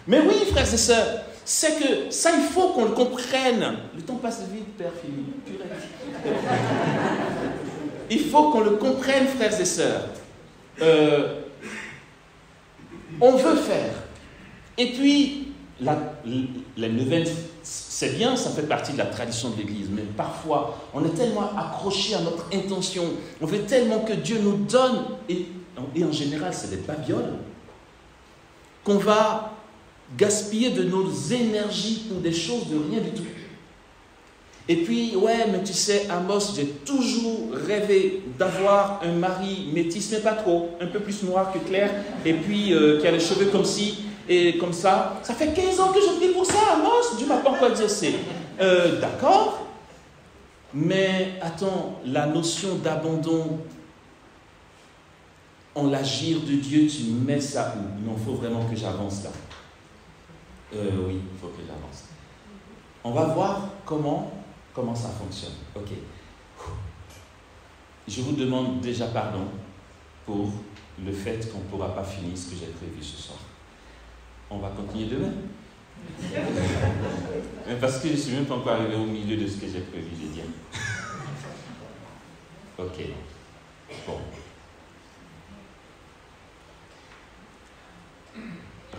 Mais oui, frères et sœurs, c'est que ça, il faut qu'on le comprenne. Le temps passe vite, Père Philippe. Purée. Il faut qu'on le comprenne, frères et sœurs. On veut faire. Et puis, la neuvaine, c'est bien, ça fait partie de la tradition de l'Église, mais parfois, on est tellement accroché à notre intention, on veut tellement que Dieu nous donne, et en général, c'est des babioles, qu'on va gaspiller de nos énergies pour des choses de rien du tout. Et puis, ouais, mais tu sais, Amos, j'ai toujours rêvé d'avoir un mari métis, mais pas trop, un peu plus noir que clair, et puis qui a les cheveux comme ci et comme ça. Ça fait 15 ans que je prie pour ça, Amos. Dieu m'a pas encore dit c'est. D'accord, mais attends, la notion d'abandon en l'agir de Dieu, tu mets ça où? Non, il faut vraiment que j'avance là. Oui, il faut que j'avance. On va voir comment ça fonctionne. Ok. Je vous demande déjà pardon pour le fait qu'on ne pourra pas finir ce que j'ai prévu ce soir. On va continuer demain. Parce que je ne suis même pas encore arrivé au milieu de ce que j'ai prévu, je dis. Ok. Bon.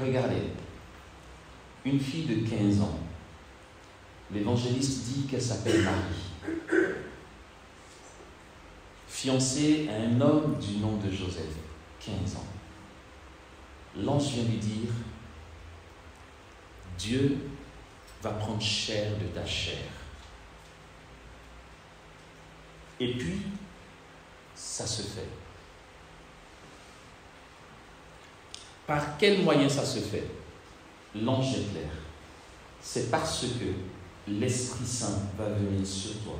Regardez. Une fille de 15 ans. L'évangéliste dit qu'elle s'appelle Marie. Fiancée à un homme du nom de Joseph. 15 ans. L'ange vient lui dire, Dieu va prendre chair de ta chair. Et puis, ça se fait. Par quel moyen ça se fait? L'ange est clair. C'est parce que l'Esprit Saint va venir sur toi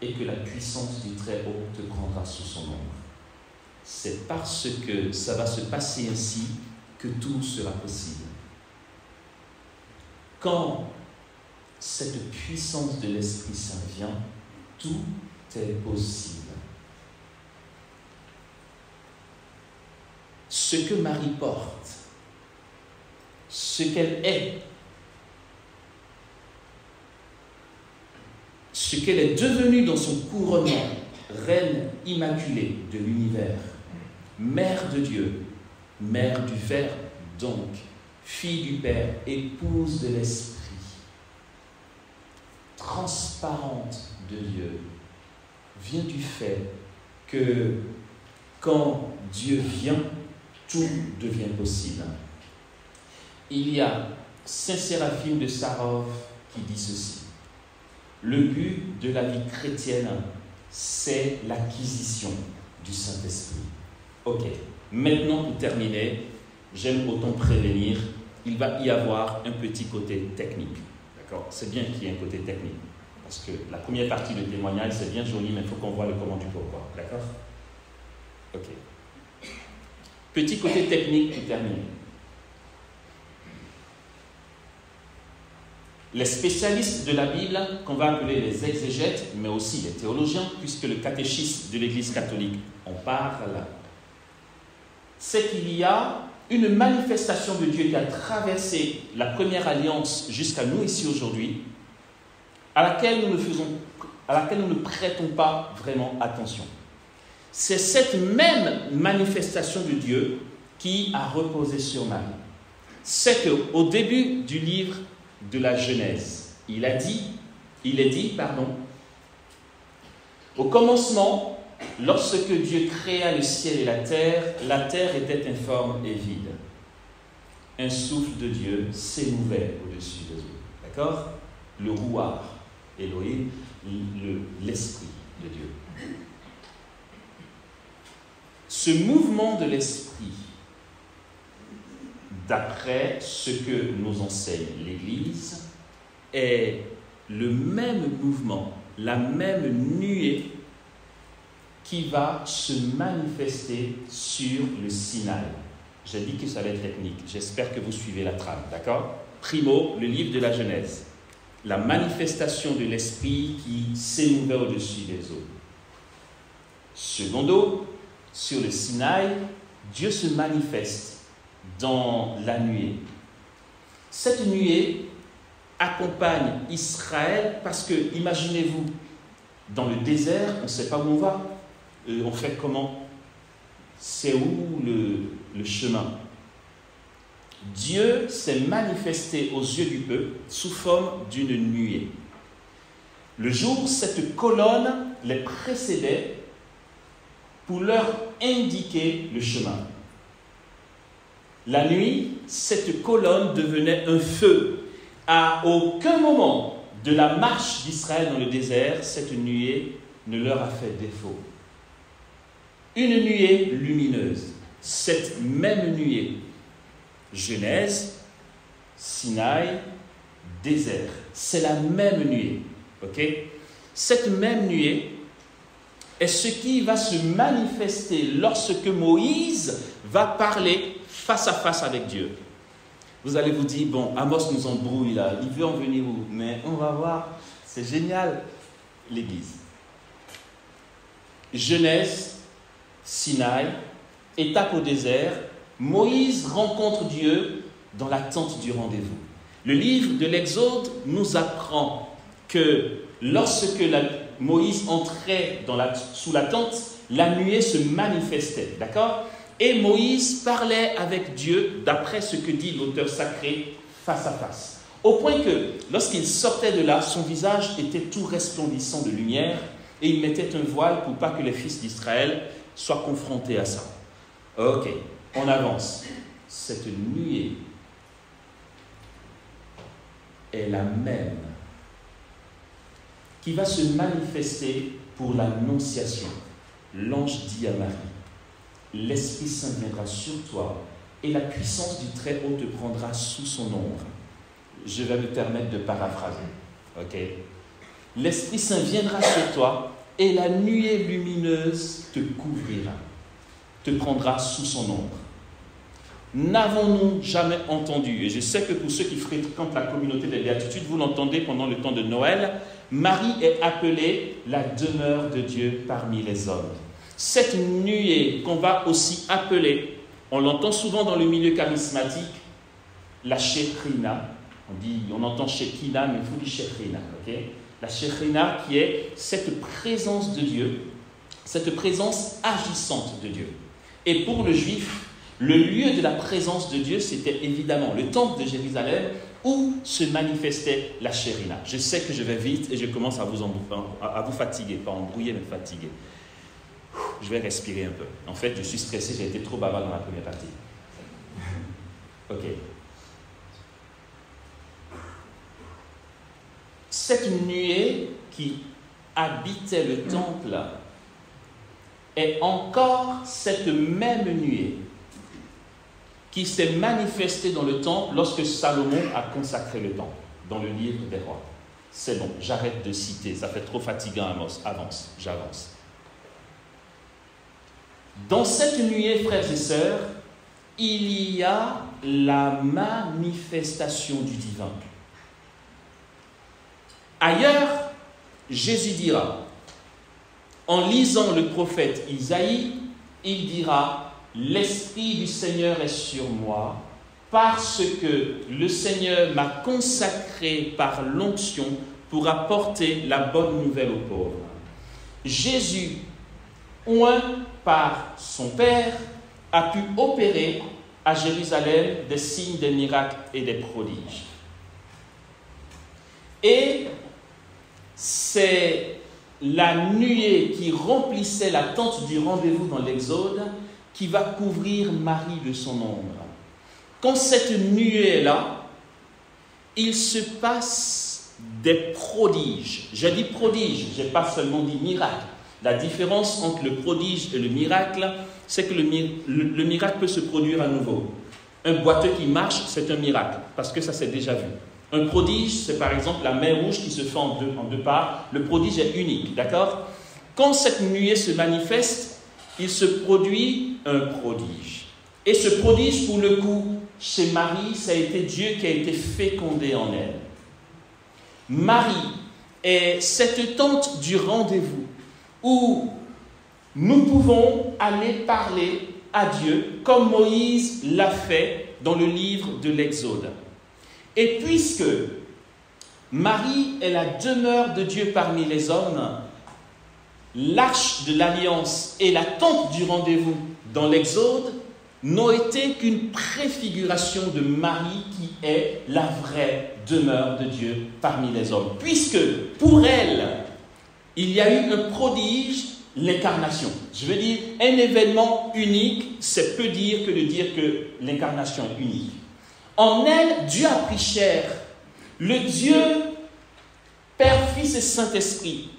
et que la puissance du Très-Haut te prendra sous son ombre. C'est parce que ça va se passer ainsi que tout sera possible. Quand cette puissance de l'Esprit Saint vient, tout est possible. Ce que Marie porte, ce qu'elle est, ce qu'elle est devenue dans son couronnement, reine immaculée de l'univers, mère de Dieu, mère du Verbe, donc, fille du Père, épouse de l'Esprit, transparente de Dieu, vient du fait que quand Dieu vient, tout devient possible. Il y a Saint Séraphine de Sarov qui dit ceci. Le but de la vie chrétienne, c'est l'acquisition du Saint-Esprit. Ok, maintenant pour terminer, j'aime autant prévenir, il va y avoir un petit côté technique. D'accord? C'est bien qu'il y ait un côté technique. Parce que la première partie du témoignage, c'est bien joli, mais il faut qu'on voit le comment du pourquoi. D'accord? Ok. Petit côté technique pour terminer. Les spécialistes de la Bible, qu'on va appeler les exégètes, mais aussi les théologiens, puisque le catéchisme de l'Église catholique en parle, c'est qu'il y a une manifestation de Dieu qui a traversé la première alliance jusqu'à nous ici aujourd'hui, à laquelle nous ne prêtons pas vraiment attention. C'est cette même manifestation de Dieu qui a reposé sur Marie. C'est qu'au début du livre de la Genèse, il est dit, au commencement, lorsque Dieu créa le ciel et la terre était informe et vide. Un souffle de Dieu s'émouvait au-dessus des eaux. D'accord? Le Ruach, Elohim, l'Esprit de Dieu. Ce mouvement de l'Esprit, d'après ce que nous enseigne l'Église, est le même mouvement, la même nuée qui va se manifester sur le Sinaï. J'ai dit que ça allait être technique. J'espère que vous suivez la trame, d'accord? Primo, le livre de la Genèse. La manifestation de l'Esprit qui s'émouvait au-dessus des eaux. Secondo, sur le Sinaï, Dieu se manifeste dans la nuée. Cette nuée accompagne Israël parce que, imaginez-vous, dans le désert, on ne sait pas où on va. On fait comment? C'est où le chemin? Dieu s'est manifesté aux yeux du peuple sous forme d'une nuée. Le jour, cette colonne les précédait pour leur indiquer le chemin. La nuit, cette colonne devenait un feu. À aucun moment de la marche d'Israël dans le désert, cette nuée ne leur a fait défaut. Une nuée lumineuse. Cette même nuée, Genèse, Sinaï, désert. C'est la même nuée. Ok? Cette même nuée est ce qui va se manifester lorsque Moïse va parler face à face avec Dieu. Vous allez vous dire, bon, Amos nous embrouille là, il veut en venir où? Mais on va voir, c'est génial, l'Église. Genèse, Sinaï, étape au désert, Moïse rencontre Dieu dans la tente du rendez-vous. Le livre de l'Exode nous apprend que lorsque Moïse entrait sous la tente, la nuée se manifestait, d'accord? Et Moïse parlait avec Dieu, d'après ce que dit l'auteur sacré, face à face. Au point que, lorsqu'il sortait de là, son visage était tout resplendissant de lumière, et il mettait un voile pour pas que les fils d'Israël soient confrontés à ça. Ok, on avance. Cette nuée est la même qui va se manifester pour l'annonciation. L'ange dit à Marie, l'Esprit Saint viendra sur toi et la puissance du Très-Haut te prendra sous son ombre. Je vais me permettre de paraphraser. Ok? L'Esprit Saint viendra sur toi et la nuée lumineuse te couvrira, te prendra sous son ombre. N'avons-nous jamais entendu, et je sais que pour ceux qui fréquentent la communauté des béatitudes, vous l'entendez pendant le temps de Noël, Marie est appelée la demeure de Dieu parmi les hommes. Cette nuée qu'on va aussi appeler, on l'entend souvent dans le milieu charismatique, la Shekhina. On entend Shekhina, mais il faut dire Shekhina. Okay? La Shekhina qui est cette présence de Dieu, cette présence agissante de Dieu. Et pour le juif, le lieu de la présence de Dieu, c'était évidemment le temple de Jérusalem où se manifestait la Shekhina. Je sais que je vais vite et je commence à vous fatiguer, pas embrouiller, mais fatiguer. Je vais respirer un peu. En fait, je suis stressé, j'ai été trop bavard dans la première partie. Ok. Cette nuée qui habitait le temple est encore cette même nuée qui s'est manifestée dans le temple lorsque Salomon a consacré le temple, dans le livre des rois. C'est bon, j'arrête de citer, ça fait trop fatigant, Amos. Avance, j'avance. Dans cette nuée, frères et sœurs, il y a la manifestation du divin. Ailleurs, Jésus dira, en lisant le prophète Isaïe, il dira, l'Esprit du Seigneur est sur moi, parce que le Seigneur m'a consacré par l'onction pour apporter la bonne nouvelle aux pauvres. Jésus, oint par son Père, a pu opérer à Jérusalem des signes, des miracles et des prodiges. Et c'est la nuée qui remplissait la tente du rendez-vous dans l'Exode qui va couvrir Marie de son ombre. Quand cette nuée est là, il se passe des prodiges. J'ai dit prodiges, je n'ai pas seulement dit miracle. La différence entre le prodige et le miracle, c'est que le miracle peut se produire à nouveau. Un boiteux qui marche, c'est un miracle, parce que ça s'est déjà vu. Un prodige, c'est par exemple la mer rouge qui se fait en deux parts. Le prodige est unique, d'accord? Quand cette nuée se manifeste, il se produit un prodige. Et ce prodige, pour le coup, chez Marie, ça a été Dieu qui a été fécondé en elle. Marie est cette tente du rendez-vous où nous pouvons aller parler à Dieu comme Moïse l'a fait dans le livre de l'Exode. Et puisque Marie est la demeure de Dieu parmi les hommes, l'arche de l'alliance et la tente du rendez-vous dans l'Exode n'ont été qu'une préfiguration de Marie qui est la vraie demeure de Dieu parmi les hommes. Puisque pour elle, il y a eu un prodige, l'incarnation. Je veux dire, un événement unique, c'est peu dire que de dire que l'incarnation est unique. En elle, Dieu a pris chair. Le Dieu, Père, Fils et Saint-Esprit,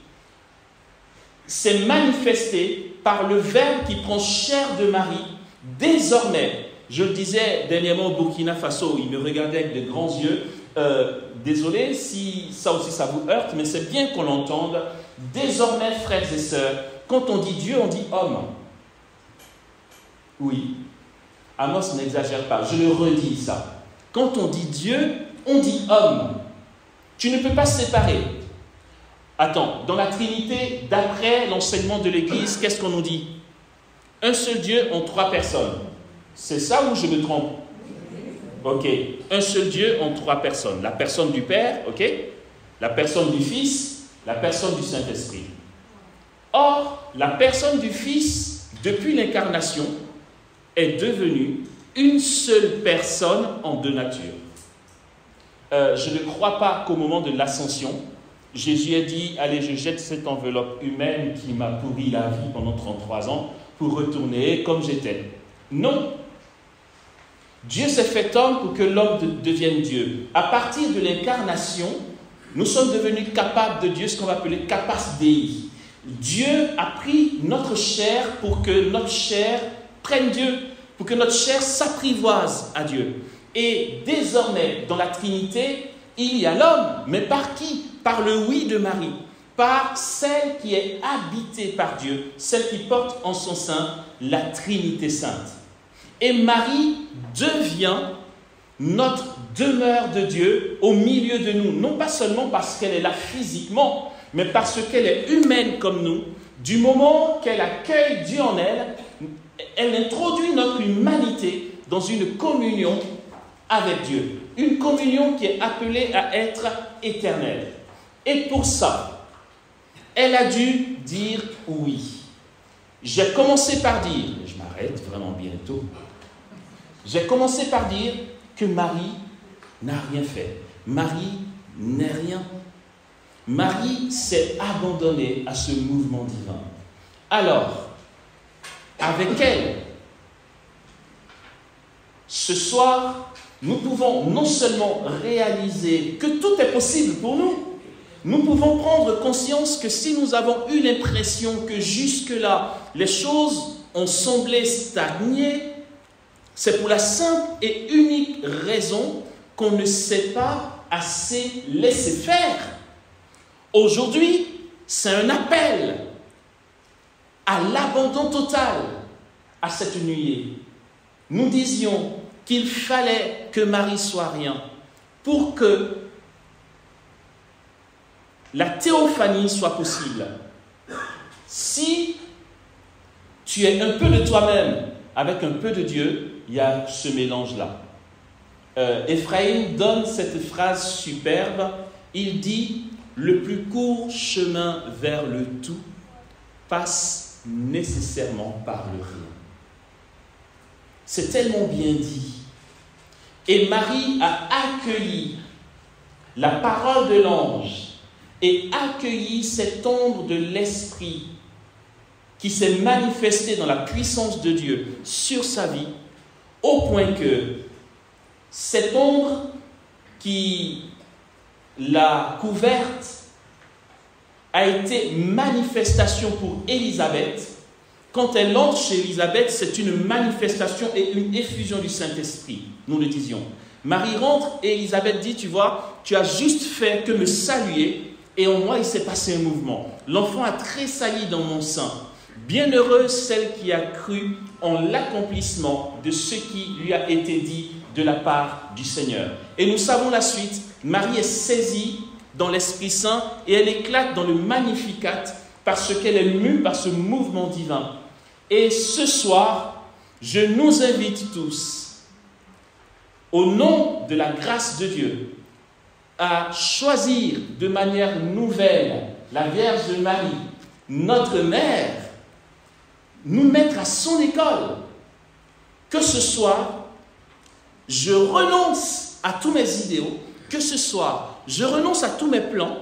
s'est manifesté par le Verbe qui prend chair de Marie. Désormais, je le disais dernièrement au Burkina Faso, il me regardait avec de grands yeux. Désolé si ça aussi ça vous heurte, mais c'est bien qu'on l'entende. Désormais, frères et sœurs, quand on dit Dieu, on dit homme. Oui. Amos n'exagère pas, je le redis ça. Quand on dit Dieu, on dit homme. Tu ne peux pas séparer. Attends, dans la Trinité, d'après l'enseignement de l'Église, qu'est-ce qu'on nous dit? Un seul Dieu en 3 personnes. C'est ça ou je me trompe? Ok. Un seul Dieu en 3 personnes. La personne du Père, ok? La personne du Fils, la personne du Saint-Esprit. Or, la personne du Fils, depuis l'incarnation, est devenue une seule personne en 2 natures. Je ne crois pas qu'au moment de l'ascension, Jésus a dit, allez, je jette cette enveloppe humaine qui m'a pourri la vie pendant 33 ans pour retourner comme j'étais. Non. Dieu s'est fait homme pour que l'homme devienne Dieu. À partir de l'incarnation, nous sommes devenus capables de Dieu, ce qu'on va appeler capas Dei. Dieu a pris notre chair pour que notre chair prenne Dieu, pour que notre chair s'apprivoise à Dieu. Et désormais, dans la Trinité, il y a l'homme. Mais par qui? Par le oui de Marie. Par celle qui est habitée par Dieu, celle qui porte en son sein la Trinité sainte. Et Marie devient notre demeure de Dieu au milieu de nous. Non pas seulement parce qu'elle est là physiquement, mais parce qu'elle est humaine comme nous. Du moment qu'elle accueille Dieu en elle, elle introduit notre humanité dans une communion avec Dieu. Une communion qui est appelée à être éternelle. Et pour ça, elle a dû dire oui. J'ai commencé par dire, je m'arrête vraiment bientôt, j'ai commencé par dire que Marie n'a rien fait. Marie n'est rien. Marie s'est abandonnée à ce mouvement divin. Alors, avec elle, ce soir, nous pouvons non seulement réaliser que tout est possible pour nous, nous pouvons prendre conscience que si nous avons eu l'impression que jusque-là, les choses ont semblé stagner, c'est pour la simple et unique raison qu'on ne sait pas assez laisser faire. Aujourd'hui, c'est un appel à l'abandon total à cette nuée. Nous disions qu'il fallait que Marie soit rien pour que la théophanie soit possible. Si tu es un peu de toi-même avec un peu de Dieu, il y a ce mélange-là. Ephraim donne cette phrase superbe. Il dit « Le plus court chemin vers le tout passe nécessairement par le rien ». C'est tellement bien dit. Et Marie a accueilli la parole de l'ange et accueilli cette ombre de l'Esprit qui s'est manifestée dans la puissance de Dieu sur sa vie, au point que cette ombre qui l'a couverte a été manifestation pour Élisabeth. Quand elle entre chez Élisabeth, c'est une manifestation et une effusion du Saint-Esprit, nous le disions. Marie rentre et Élisabeth dit, tu vois, tu as juste fait que me saluer et en moi il s'est passé un mouvement. L'enfant a tressailli dans mon sein. Bienheureuse celle qui a cru en l'accomplissement de ce qui lui a été dit de la part du Seigneur. Et nous savons la suite. Marie est saisie dans l'Esprit Saint et elle éclate dans le Magnificat parce qu'elle est mue par ce mouvement divin. Et ce soir, je nous invite tous, au nom de la grâce de Dieu, à choisir de manière nouvelle la Vierge Marie, notre mère, nous mettre à son école. Que ce soit, je renonce à tous mes idéaux, que ce soit, je renonce à tous mes plans,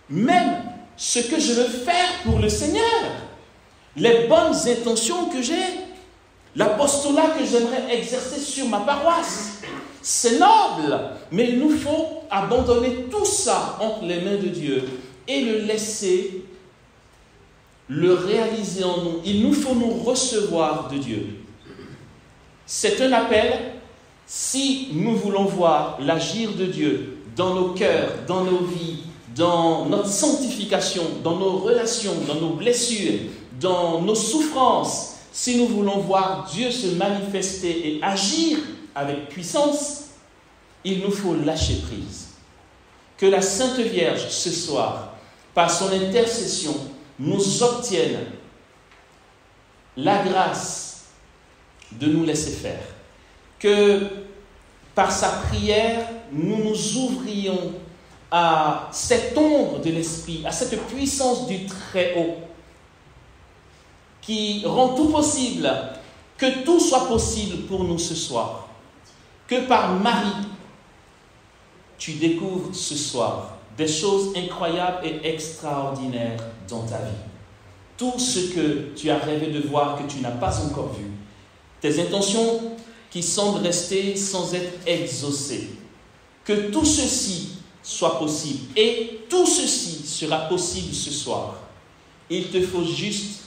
même ce que je veux faire pour le Seigneur, les bonnes intentions que j'ai, l'apostolat que j'aimerais exercer sur ma paroisse. C'est noble, mais il nous faut abandonner tout ça entre les mains de Dieu et le laisser le réaliser en nous. Il nous faut nous recevoir de Dieu. C'est un appel si nous voulons voir l'agir de Dieu dans nos cœurs, dans nos vies, dans notre sanctification, dans nos relations, dans nos blessures, dans nos souffrances. Si nous voulons voir Dieu se manifester et agir avec puissance, il nous faut lâcher prise. Que la Sainte Vierge, ce soir, par son intercession, nous obtienne la grâce de nous laisser faire. Que par sa prière, nous nous ouvrions à cette ombre de l'Esprit, à cette puissance du Très-Haut, qui rend tout possible, que tout soit possible pour nous ce soir. Que par Marie, tu découvres ce soir des choses incroyables et extraordinaires dans ta vie. Tout ce que tu as rêvé de voir, que tu n'as pas encore vu. Tes intentions qui semblent rester sans être exaucées. Que tout ceci soit possible. Et tout ceci sera possible ce soir. Il te faut juste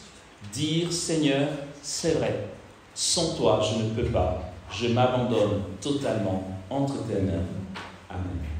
dire, Seigneur, c'est vrai, sans toi je ne peux pas. Je m'abandonne totalement entre tes mains. Amen.